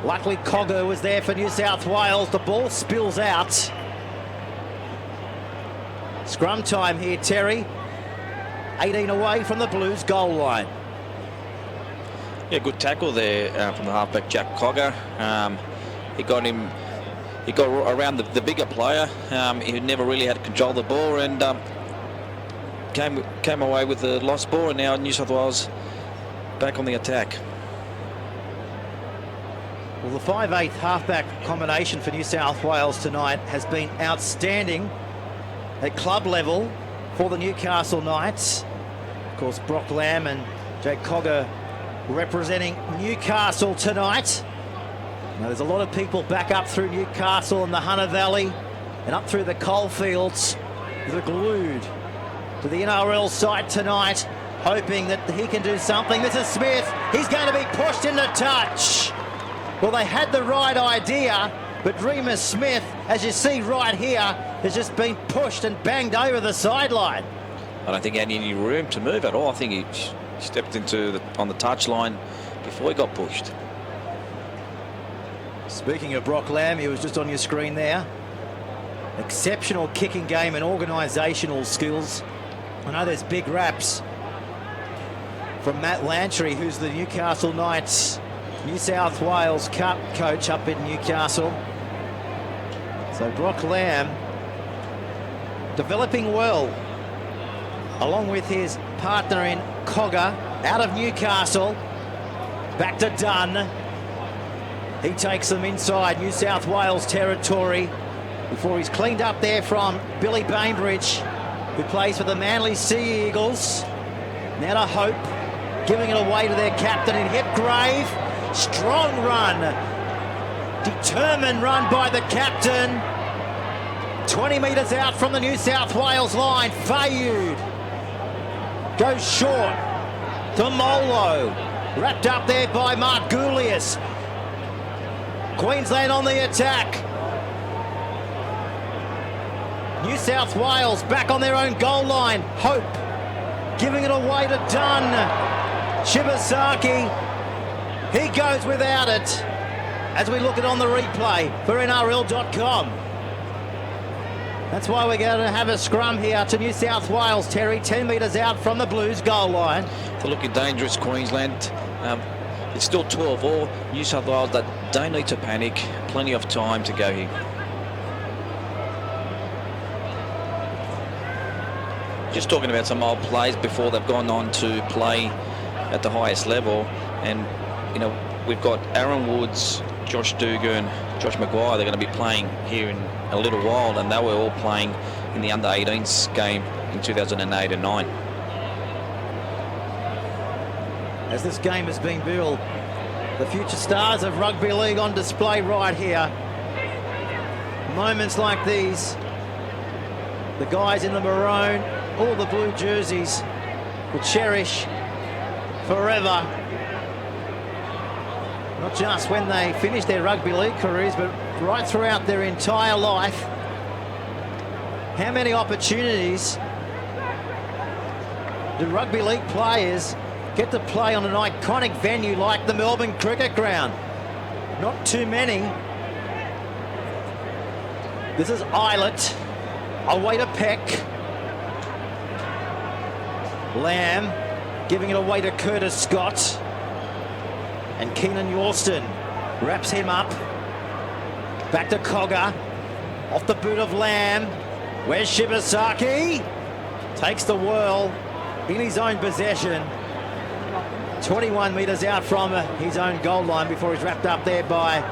Luckily, Cogger was there for New South Wales. The ball spills out. Scrum time here, Terry. 18 away from the Blues goal line. Yeah, good tackle there from the halfback Jack Cogger. He got around the bigger player. He never really had control of the ball, and came away with the lost ball, and now New South Wales back on the attack. Well, the 5/8 halfback combination for New South Wales tonight has been outstanding at club level for the Newcastle Knights. Of course, Brock Lamb and Jake Cogger representing Newcastle tonight. Now, there's a lot of people back up through Newcastle and the Hunter Valley and up through the coalfields that are glued to the NRL side tonight, hoping that he can do something. This is Smith. He's going to be pushed into touch. Well, they had the right idea, but Remus Smith, as you see right here, has just been pushed and banged over the sideline. I don't think he had any room to move at all. I think he stepped on the touchline before he got pushed. Speaking of Brock Lamb, he was just on your screen there. Exceptional kicking game and organisational skills. I know there's big raps from Matt Lantry, who's the Newcastle Knights New South Wales Cup coach up in Newcastle. So Brock Lamb developing well, along with his partner in Cogger out of Newcastle. Back to Dunn. He takes them inside New South Wales territory before he's cleaned up there from Billy Bainbridge, who plays for the Manly Sea Eagles. Now to Hope, giving it away to their captain in Hipgrave. Strong run, determined run by the captain. 20 metres out from the New South Wales line. Fayud goes short to Molo. Wrapped up there by Margulius. Queensland on the attack. New South Wales back on their own goal line. Hope giving it away to Dunn. Shibasaki, he goes without it as we look at on the replay for NRL.com. That's why we're going to have a scrum here to New South Wales, Terry, 10 metres out from the Blues goal line. They're looking dangerous, Queensland. It's still 12 all. New South Wales that don't need to panic. Plenty of time to go here. Just talking about some old plays before they've gone on to play at the highest level. And, you know, we've got Aaron Woods, Josh Dugan, Josh Maguire. They're going to be playing here in a little while, and they were all playing in the under-18s game in 2008 and 9. As this game has been built, the future stars of rugby league on display right here. Moments like these, the guys in the maroon, all the blue jerseys, will cherish forever. Not just when they finish their rugby league careers, but right throughout their entire life. How many opportunities do rugby league players get to play on an iconic venue like the Melbourne Cricket Ground? Not too many. This is Eilert, away to Peck. Lamb giving it away to Curtis Scott. And Keenan Yorston wraps him up. Back to Cogger. Off the boot of Lamb. Where's Shibasaki? Takes the whirl in his own possession. 21 metres out from his own goal line before he's wrapped up there by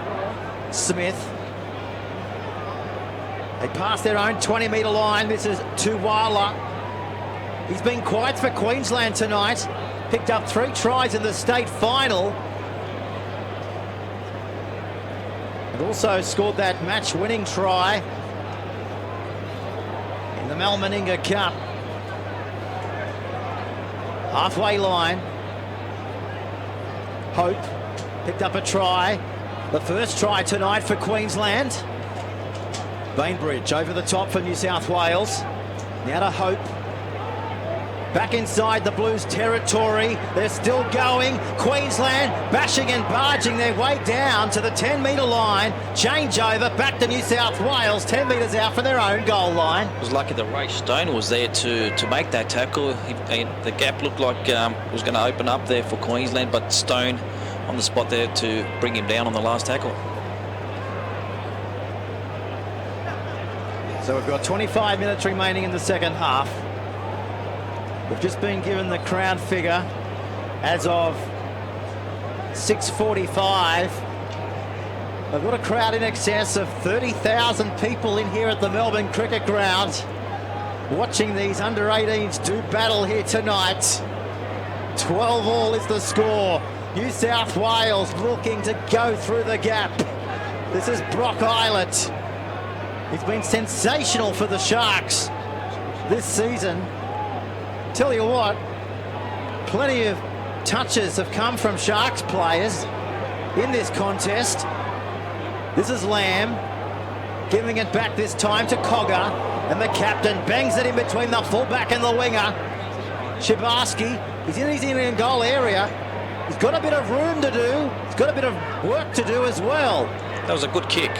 Smith. They pass their own 20-metre line. This is Tuwala. He's been quiet for Queensland tonight. Picked up 3 tries in the state final. And also scored that match-winning try in the Mal Meninga Cup. Halfway line. Hope picked up a try. The first try tonight for Queensland. Bainbridge over the top for New South Wales. Now to Hope. Back inside the Blues territory. They're still going. Queensland bashing and barging their way down to the 10-metre line. Changeover back to New South Wales, 10 metres out from their own goal line. It was lucky that Ray Stone was there to make that tackle. The gap looked like was going to open up there for Queensland, but Stone on the spot there to bring him down on the last tackle. So we've got 25 minutes remaining in the second half. We've just been given the crowd figure as of 6:45. We've got a crowd in excess of 30,000 people in here at the Melbourne Cricket Ground watching these under-18s do battle here tonight. 12 all is the score. New South Wales looking to go through the gap. This is Brock Eilert. He's been sensational for the Sharks this season. Tell you what, plenty of touches have come from Sharks players in this contest. This is Lamb giving it back this time to Cogger, and the captain bangs it in between the fullback and the winger. Shibarski, he's in his in goal area. He's got a bit of room to do. He's got a bit of work to do as well. That was a good kick.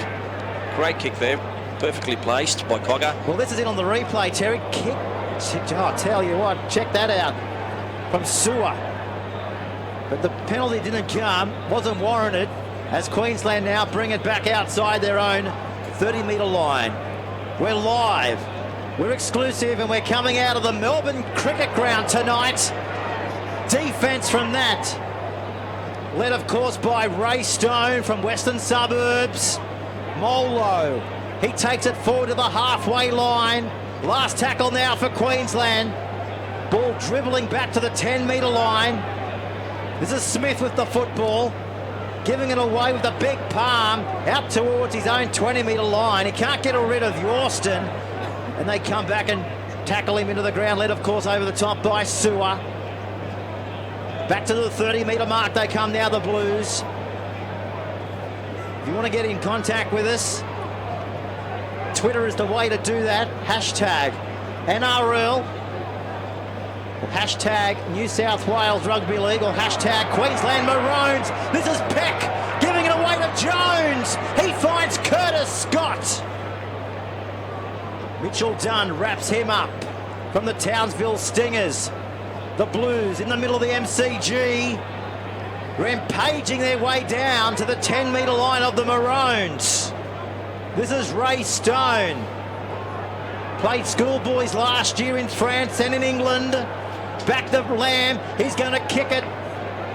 Great kick there. perfectly placed by Cogger. Well, this is it on the replay, Terry. Kick. Oh, I'll tell you what, check that out from Sewer. But the penalty didn't come, wasn't warranted, as Queensland now bring it back outside their own 30-metre line. We're live, we're exclusive, and we're coming out of the Melbourne Cricket Ground tonight. Defence from that, led of course by Ray Stone from Western Suburbs. Molo, he takes it forward to the halfway line. Last tackle now for Queensland. Ball dribbling back to the 10-metre line. This is Smith with the football, giving it away with a big palm out towards his own 20-metre line. He can't get rid of Yorston, and they come back and tackle him into the ground, led of course over the top by Sewer. Back to the 30-metre mark they come now, the Blues. If you want to get in contact with us, Twitter is the way to do that. Hashtag NRL, or hashtag New South Wales Rugby League, or hashtag Queensland Maroons. This is Peck giving it away to Jones. He finds Curtis Scott. Mitchell Dunn wraps him up from the Townsville Stingers. The Blues in the middle of the MCG, rampaging their way down to the 10-metre line of the Maroons. This is Ray Stone. Played schoolboys last year in France and in England. Back to Lamb, he's going to kick it.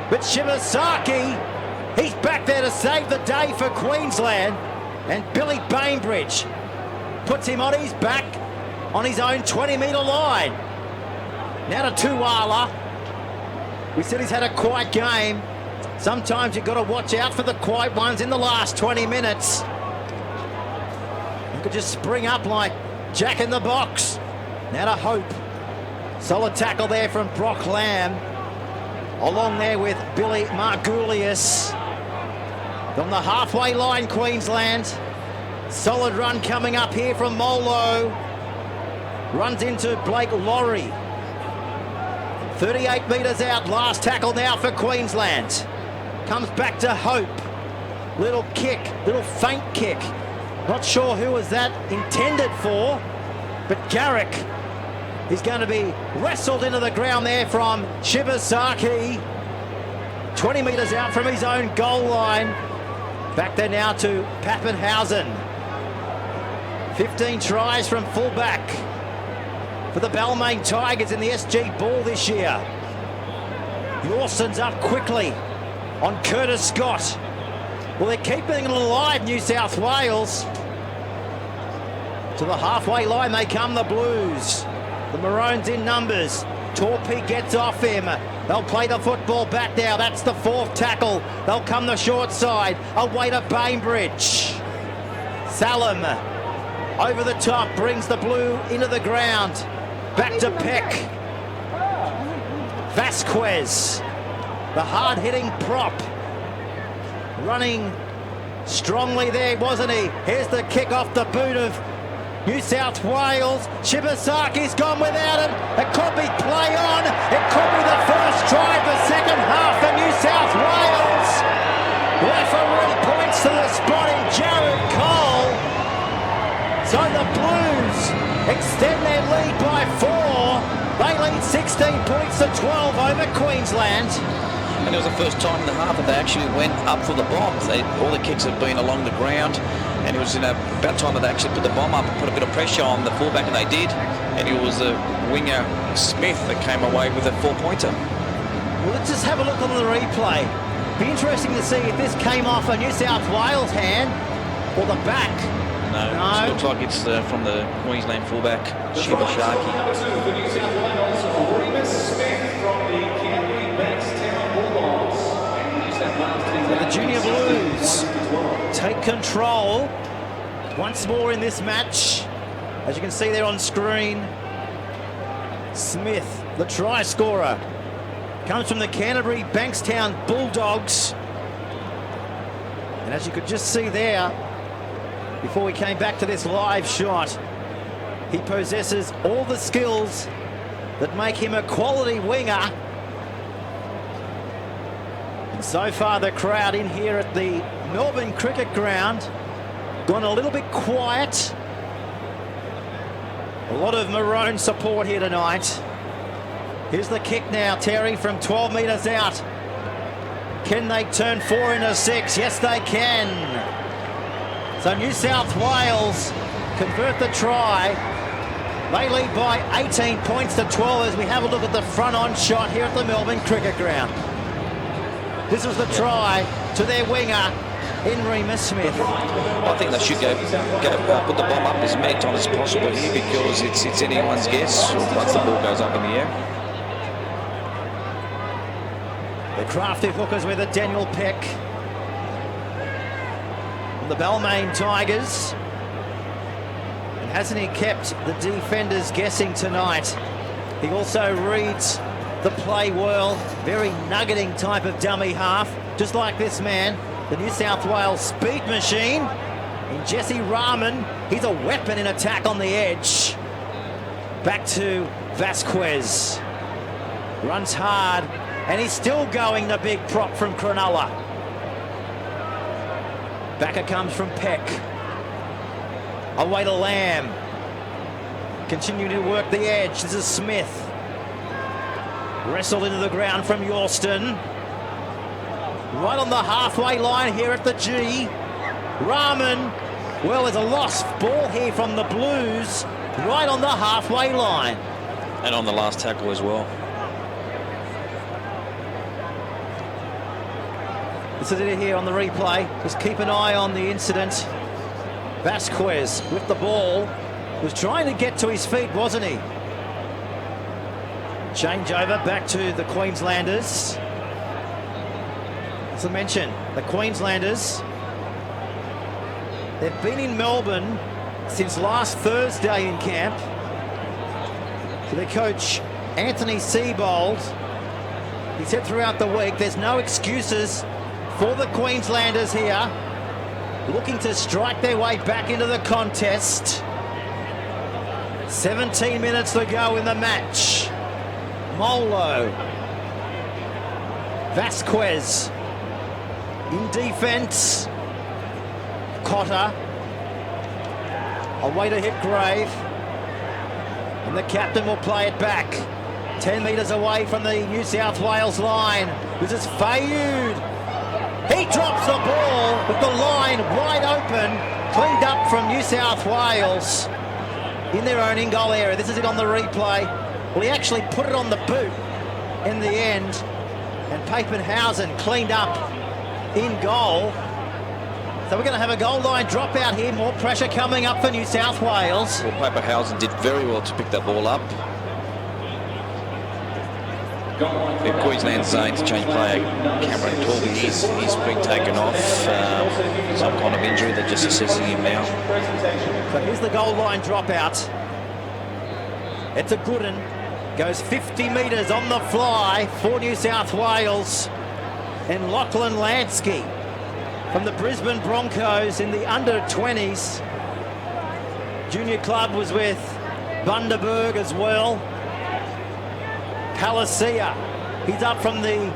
But Shibasaki, he's back there to save the day for Queensland. And Billy Bainbridge puts him on his back on his own 20-metre line. Now to Tuwala. We said he's had a quiet game. Sometimes you've got to watch out for the quiet ones in the last 20 minutes. You could just spring up like Jack in the Box. Now to Hope. Solid tackle there from Brock Lamb. Along there with Billy Margulius. On the halfway line, Queensland. Solid run coming up here from Molo. Runs into Blake Laurie. 38 metres out, last tackle now for Queensland. Comes back to Hope. Little kick, little faint kick. Not sure who was that intended for, but Garrick is going to be wrestled into the ground there from Shibasaki. 20 metres out from his own goal line. Back there now to Pappenhausen. 15 tries from fullback for the Balmain Tigers in the SG Ball this year. Yorston's up quickly on Curtis Scott. Well, they're keeping it alive, New South Wales. To the halfway line they come, the Blues. The Maroons in numbers. Torpy gets off him. They'll play the football back now. That's the fourth tackle. They'll come the short side. Away to Bainbridge. Salam over the top brings the Blue into the ground. Back to Peck. Vasquez, the hard-hitting prop, running strongly there, wasn't he? Here's the kick off the boot of New South Wales. Shibasaki's gone without it. It could be play on. It could be the first try of the second half for New South Wales. Referee points to the spot in Jared Cole. So the Blues extend their lead by 4. They lead 16 points to 12 over Queensland. And it was the first time in the half that they actually went up for the bombs. All the kicks have been along the ground, and it was about time that they actually put the bomb up and put a bit of pressure on the fullback, and they did. And it was the winger Smith that came away with a 4-pointer. Well, let's just have a look on the replay. Be interesting to see if this came off a New South Wales hand or the back. No, it looks like it's from the Queensland fullback, Shibasaki. The Junior Blues take control once more in this match. As you can see there on screen, Smith, the try scorer, comes from the Canterbury Bankstown Bulldogs. And as you could just see there, before we came back to this live shot, he possesses all the skills that make him a quality winger. And so far the crowd in here at the Melbourne Cricket Ground gone a little bit quiet. A lot of maroon support here tonight. Here's the kick now, Terry, from 12 metres out. Can they turn 4 into 6? Yes, they can. So New South Wales convert the try. They lead by 18 points to 12 as we have a look at the front-on shot here at the Melbourne Cricket Ground. This was the try to their winger, Remus Smith. I think they should go put the bomb up as many times as possible here, because it's anyone's guess once the ball goes up in the air. The crafty hookers with a Daniel Peck. The Balmain Tigers. And hasn't he kept the defenders guessing tonight? He also reads the play well. Very nuggeting type of dummy half. Just like this man, the New South Wales speed machine in Jesse Rahman. He's a weapon in attack on the edge. Back to Vasquez. Runs hard. And he's still going, the big prop from Cronulla. Backer comes from Peck. Away to Lamb. Continuing to work the edge. This is Smith. Wrestled into the ground from Yorston. Right on the halfway line here at the G. Rahman. Well, there's a lost ball here from the Blues. Right on the halfway line. And on the last tackle as well. This is it here on the replay. Just keep an eye on the incident. Vasquez with the ball. Was trying to get to his feet, wasn't he? Change over back to the Queenslanders. As I mentioned, the Queenslanders, they've been in Melbourne since last Thursday in camp. So their coach, Anthony Seibold, he said throughout the week there's no excuses for the Queenslanders here, looking to strike their way back into the contest. 17 minutes to go in the match. Molo. Vasquez in defence. Cotter. Away to hit Grave. And the captain will play it back. 10 metres away from the New South Wales line. This is Fayoud. He drops the ball with the line wide open, cleaned up from New South Wales in their own in-goal area. This is it on the replay. Well, he actually put it on the boot in the end, and Papenhausen cleaned up in goal. So we're going to have a goal line dropout here. More pressure coming up for New South Wales. Well, Papenhausen did very well to pick that ball up. The Queensland's interchange player Cameron Torby, he's been taken off, some kind of injury. They're just assessing him now. So here's the goal line dropout. It's a good one. Goes 50 metres on the fly for New South Wales. And Lachlan Lansky from the Brisbane Broncos in the under-20s. Junior club was with Bundaberg as well. Palacia, he's up from the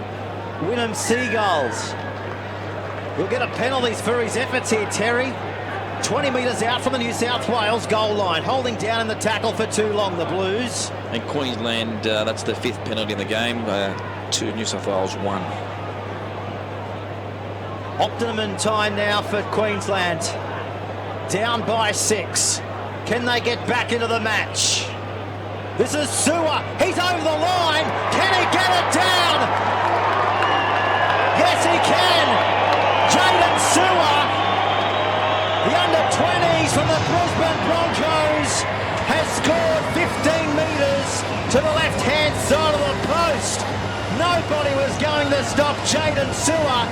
Wynnum Seagulls. We'll get a penalties for his efforts here, Terry. 20 metres out from the New South Wales goal line, holding down in the tackle for too long, the Blues. And Queensland, that's the 5th penalty in the game, to New South Wales 1. Optimum time now for Queensland. Down by 6. Can they get back into the match? This is Sewer. He's over the line. Can he get it down? Yes, he can. Jaden Sewer, the under-20s from the Brisbane Broncos, has scored 15 metres to the left-hand side of the post. Nobody was going to stop Jaden Sewer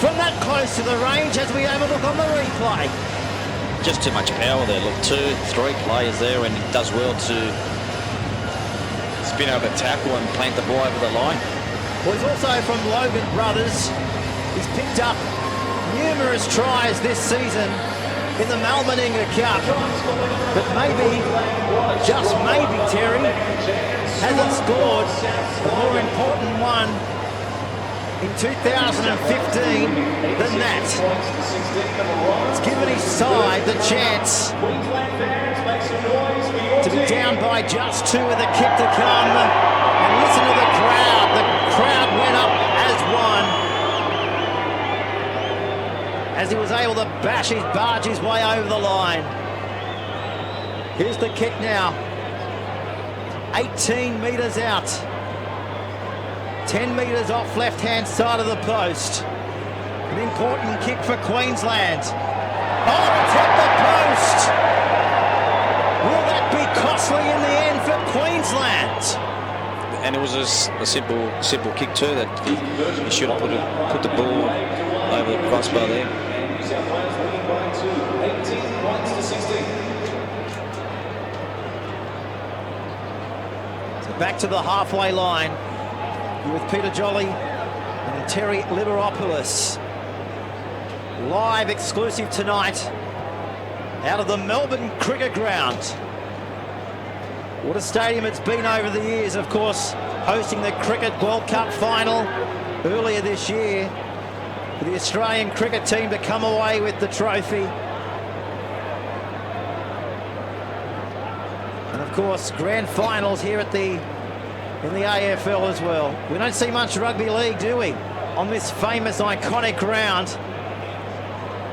from that close to the range as we have a look on the replay. Just too much power there. Look, 2, 3 players there, and he does well to spin over tackle and plant the ball over the line. Well, he's also from Logan Brothers. He's picked up numerous tries this season in the Malmaninga Cup. But maybe, just maybe, Terry, hasn't scored a more important one in 2015 than that. It's given his side the chance to be down by just 2 with a kick to come. And listen to the crowd. The crowd went up as one as he was able to barge his way over the line. Here's the kick now. 18 metres out. 10 metres off left-hand side of the post. An important kick for Queensland. Oh, it's hit the post. Will that be costly in the end for Queensland? And it was a simple kick too. That he should have put the ball over the crossbar there. So back to the halfway line with Peter Jolly and Terry Liberopoulos. Live exclusive tonight out of the Melbourne Cricket Ground. What a stadium it's been over the years, of course, hosting the Cricket World Cup final earlier this year for the Australian cricket team to come away with the trophy. And of course, grand finals here in the AFL as well. We don't see much rugby league, do we, on this famous, iconic ground?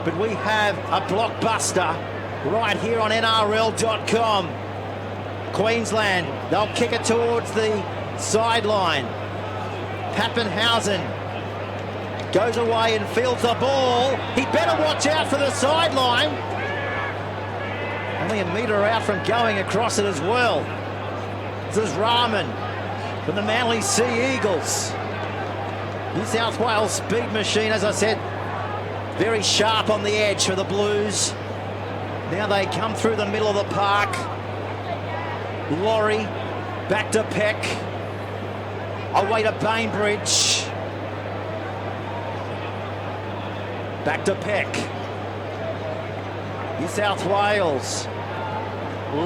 But we have a blockbuster right here on NRL.com. Queensland, they'll kick it towards the sideline. Pappenhausen goes away and fields the ball. He better watch out for the sideline. Only a metre out from going across it as well. This is Rahman from the Manly Sea Eagles. New South Wales speed machine, as I said, very sharp on the edge for the Blues. Now they come through the middle of the park. Laurie, back to Peck. Away to Bainbridge. Back to Peck. New South Wales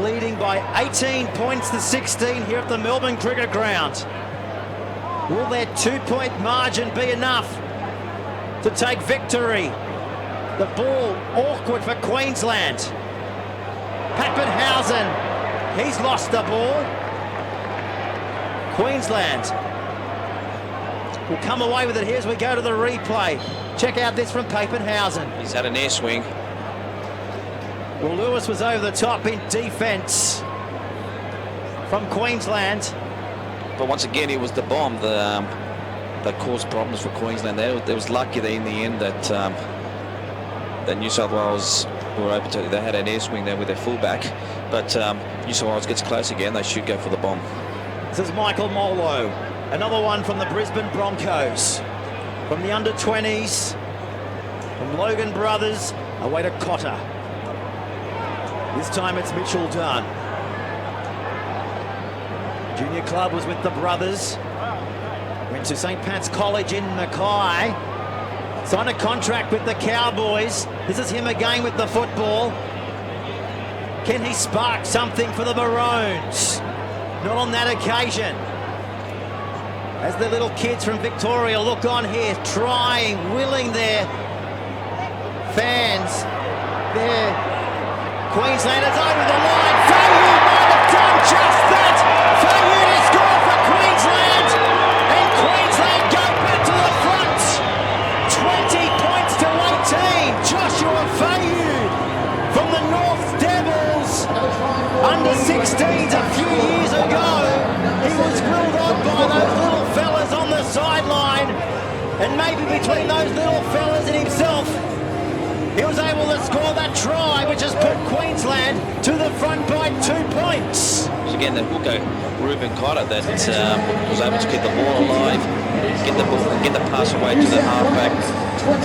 leading by 18 points to 16 here at the Melbourne Cricket Ground. Will their 2-point margin be enough to take victory? The ball awkward for Queensland. Pappenhausen, he's lost the ball. Queensland will come away with it here as we go to the replay. Check out this from Pappenhausen. He's had an air swing. Well, Lewis was over the top in defence from Queensland. But once again, it was the bomb that caused problems for Queensland. They was lucky there in the end that New South Wales were able to. They had an air swing there with their fullback, but New South Wales gets close again. They should go for the bomb. This is Michael Molo, another one from the Brisbane Broncos, from the under-20s, from Logan Brothers, away to Cotter. This time it's Mitchell Dunn. Junior club was with the brothers. Went to St. Pat's College in Mackay. Signed a contract with the Cowboys. This is him again with the football. Can he spark something for the Maroons? Not on that occasion. As the little kids from Victoria look on here, trying, willing their fans. Their Queenslanders over the line. Fayu might have done just that. Fayu to score for Queensland. And Queensland go back to the front. 20 points to 18. Joshua Fayu from the North Devils. Under 16s a few years ago. He was grilled on by those little fellas on the sideline. And maybe between those little fellas and himself, he was able to score that try, which has put Queensland to the front by 2 points. Again, the hooker, Ruben Cotter, that was able to keep the ball alive, get the pass away to the halfback,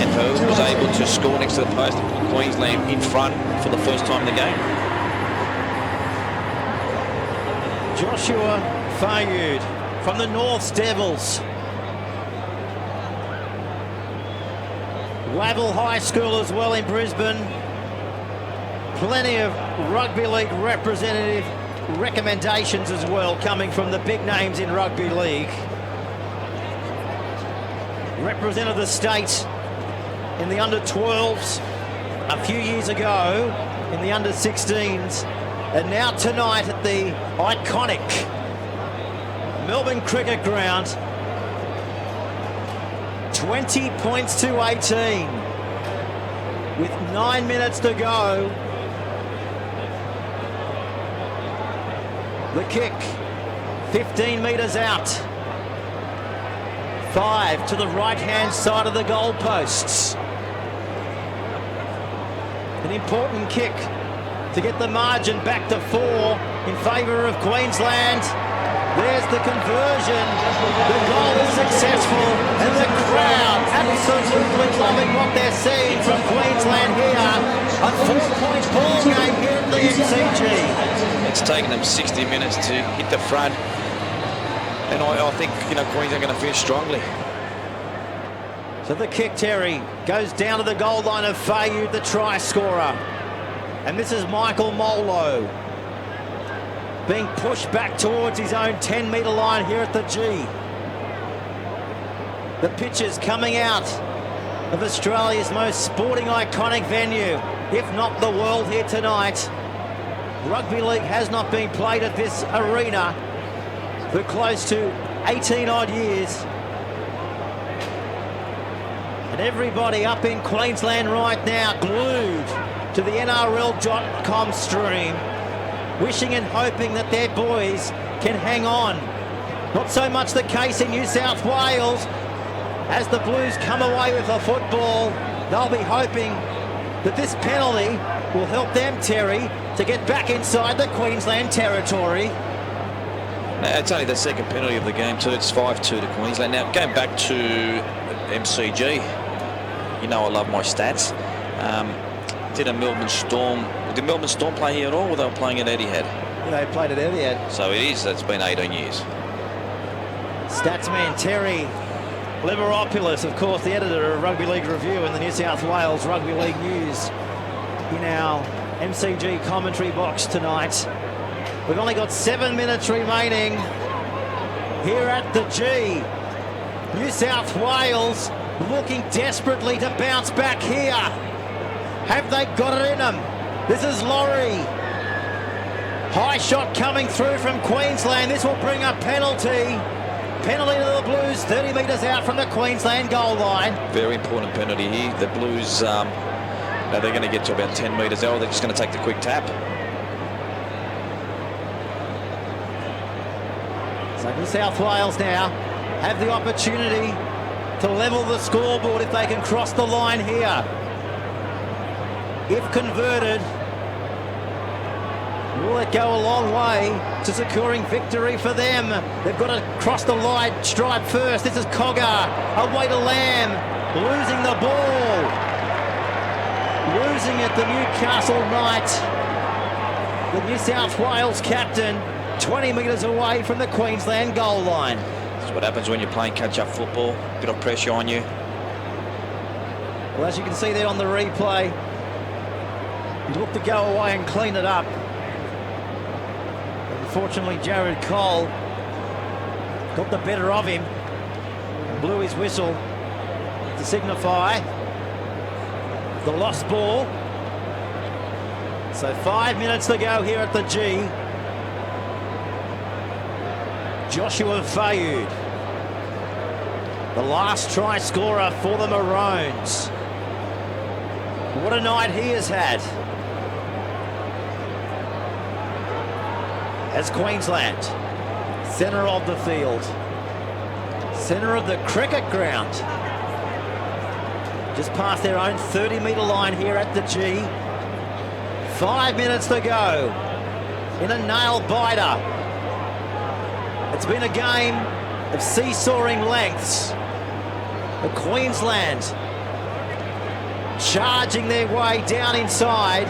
and who was able to score next to the post and put Queensland in front for the first time in the game. Joshua Fayu from the North Devils. Wavel High School as well in Brisbane. Plenty of rugby league representative recommendations as well coming from the big names in rugby league. Represented the state in the under-12s a few years ago, in the under-16s And now tonight at the iconic Melbourne Cricket Ground, 20 points to 18 with 9 minutes to go. The kick, 15 metres out. 5 to the right-hand side of the goalposts. An important kick to get the margin back to 4 in favour of Queensland. There's the conversion. The goal is successful, and the crowd absolutely loving what they're seeing from Queensland here. A 4-point ball game here at the MCG. It's taken them 60 minutes to hit the front, and I think Queensland are going to finish strongly. So the kick, Terry, goes down to the goal line of Fayu, the try scorer. And this is Michael Molo being pushed back towards his own 10-metre line here at the G. The pitch is coming out of Australia's most sporting iconic venue, if not the world, here tonight. Rugby league has not been played at this arena for close to 18 odd years. And everybody up in Queensland right now glued to the NRL.com stream, wishing and hoping that their boys can hang on. Not so much the case in New South Wales. As the Blues come away with a football, they'll be hoping that this penalty will help them, Terry, to get back inside the Queensland territory. It's only the second penalty of the game too. It's 5-2 to Queensland. Now, going back to MCG, I love my stats. Did Melbourne Storm play here at all, or they were playing at Etihad? They played at Etihad. So it's been 18 years. Statsman Terry Liveropoulos, of course, the editor of Rugby League Review and the New South Wales Rugby League News, in our MCG commentary box tonight. We've only got 7 minutes remaining here at the G. New South Wales looking desperately to bounce back here. Have they got it in them? This is Laurie. High shot coming through from Queensland. This will bring a penalty. Penalty to the Blues, 30 metres out from the Queensland goal line. Very important penalty here. The Blues, they're going to get to about 10 metres out. They're just going to take the quick tap. So New South Wales now have the opportunity to level the scoreboard if they can cross the line here. If converted, will it go a long way to securing victory for them? They've got to cross the line stripe first. This is Cogger, away to Lamb, losing the ball. Losing it, the Newcastle Knight. The New South Wales captain, 20 metres away from the Queensland goal line. That's what happens when you're playing catch-up football. Bit of pressure on you. Well, as you can see there on the replay, he looked to go away and clean it up. Unfortunately, Jared Cole got the better of him and blew his whistle to signify the lost ball. So 5 minutes to go here at the G. Joshua Fayoud, the last try scorer for the Maroons. What a night he has had. As Queensland, centre of the field, centre of the cricket ground, just past their own 30-metre line here at the G. 5 minutes to go in a nail-biter. It's been a game of seesawing lengths. But Queensland charging their way down inside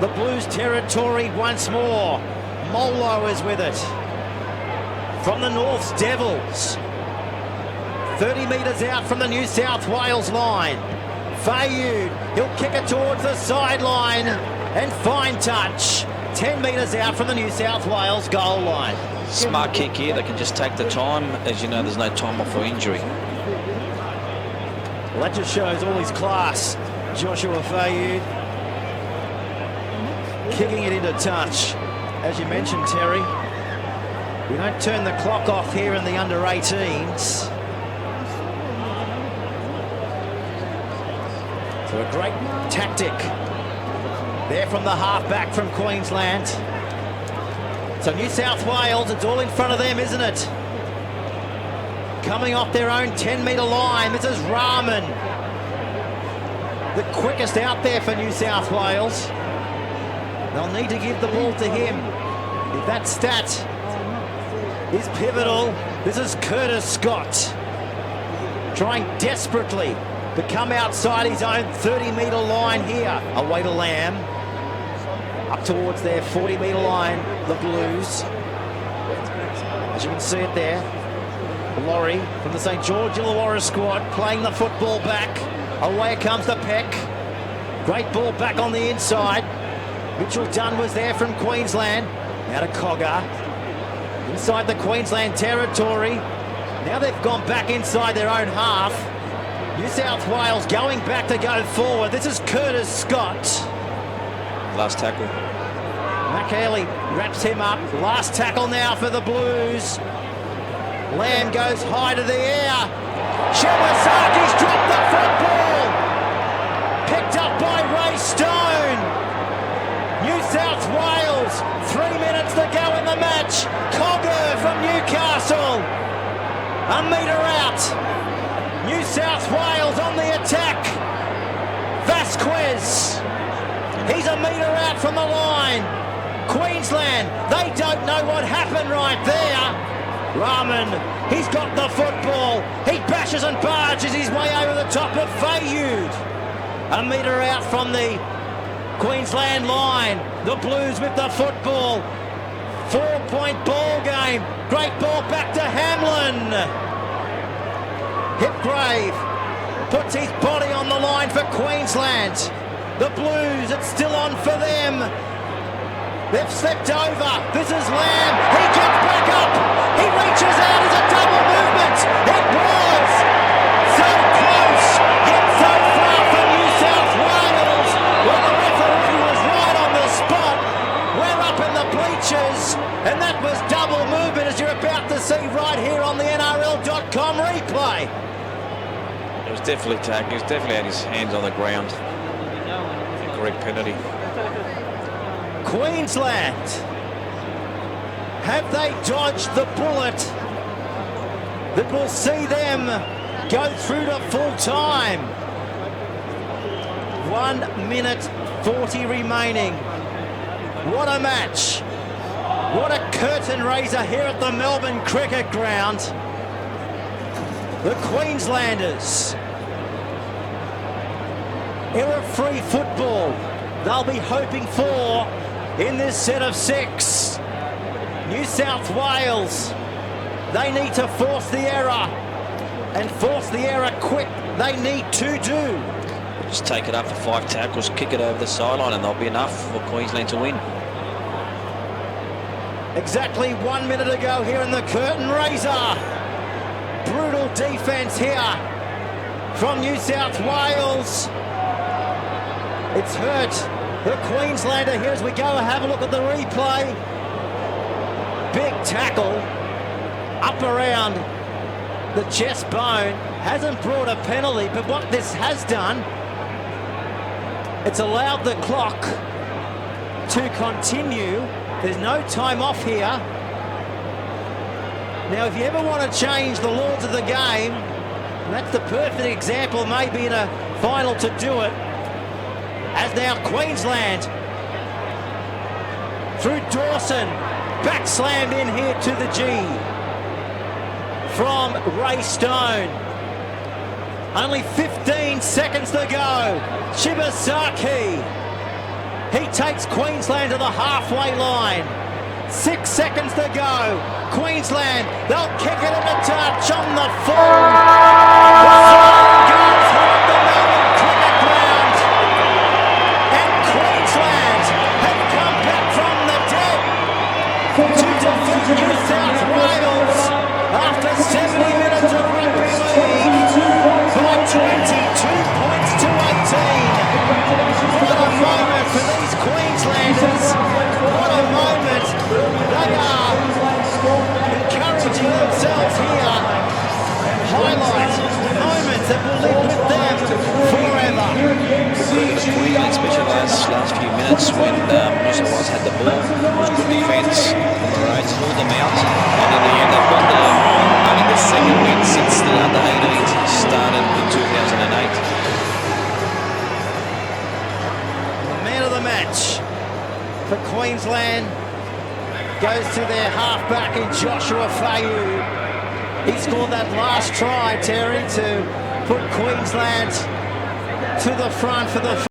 the Blues territory once more. Molo is with it. From the North's Devils. 30 metres out from the New South Wales line. Fayoud, he'll kick it towards the sideline. And fine touch. 10 metres out from the New South Wales goal line. Smart kick here. They can just take the time. As you know, there's no time off for injury. Well, that just shows all his class, Joshua Fayoud. Kicking it into touch. As you mentioned, Terry, we don't turn the clock off here in the under-18s. So a great tactic there from the half-back from Queensland. So New South Wales, it's all in front of them, isn't it? Coming off their own 10-metre line, this is Rahman. The quickest out there for New South Wales. They'll need to give the ball to him. If that stat is pivotal, this is Curtis Scott. Trying desperately to come outside his own 30-metre line here. Away to Lamb. Up towards their 40-metre line, the Blues. As you can see it there. Laurie from the St George Illawarra squad playing the football back. Away it comes to Peck. Great ball back on the inside. Mitchell Dunn was there from Queensland. Now to Cogger. Inside the Queensland territory. Now they've gone back inside their own half. New South Wales going back to go forward. This is Curtis Scott. Last tackle. McAley wraps him up. Last tackle now for the Blues. Lamb goes high to the air. Shimasaki's dropped the football. Picked up by Ray Stone. New South Wales, 3 minutes to go in the match. Cogger from Newcastle. A metre out. New South Wales on the attack. Vasquez. He's a metre out from the line. Queensland, they don't know what happened right there. Rahman, he's got the football. He bashes and barges his way over the top of Fayud. A metre out from the Queensland line. The Blues with the football. 4-point ball game. Great ball back to Hamlin. Hipgrave puts his body on the line for Queensland. The Blues, it's still on for them. They've slipped over. This is Lamb. He gets back up. He reaches out. It's a double movement. It was so close, yet so far from New South Wales. Well, the referee was right on the spot. We're up in the bleachers, and that was double movement, as you're about to see right here on the NRL.com replay. It was definitely tagged. He was definitely had his hands on the ground. Correct penalty. Queensland, have they dodged the bullet that will see them go through to full time? 1 minute 40 remaining. What a match. What a curtain raiser here at the Melbourne Cricket Ground. The Queenslanders, error-free football they'll be hoping for in this set of 6. New South Wales, they need to force the error, and force the error quick. They need to do. Just take it up for 5 tackles, kick it over the sideline, and there'll be enough for Queensland to win. Exactly 1 minute ago here in the curtain raiser. Brutal defence here from New South Wales. It's hurt the Queenslander here as we go have a look at the replay. Big tackle up around the chest bone. Hasn't brought a penalty, but what this has done, it's allowed the clock to continue. There's no time off here. Now, if you ever want to change the laws of the game, and that's the perfect example maybe in a final to do it, as now Queensland through Dawson, back slammed in here to the G from Ray Stone. Only 15 seconds to go. Shibasaki, he takes Queensland to the halfway line. 6 seconds to go. Queensland, they'll kick it into touch on the full. The flying goes here at the Melbourne Cricket Ground. And Queensland have come back from the dead to defeat New South Wales after 70 minutes of rugby league by 22 points to 18. What a moment for these Queenslanders. that will live with them forever. The Queensland specialised last few minutes when New South Wales had the ball. It was good defence. The Maroons pulled them out, and in the end, they've got only the second win since the under-18s started in 2008. The man of the match for Queensland goes to their halfback in Joshua Fayou. He scored that last try, Terry, to put Queensland to the front for the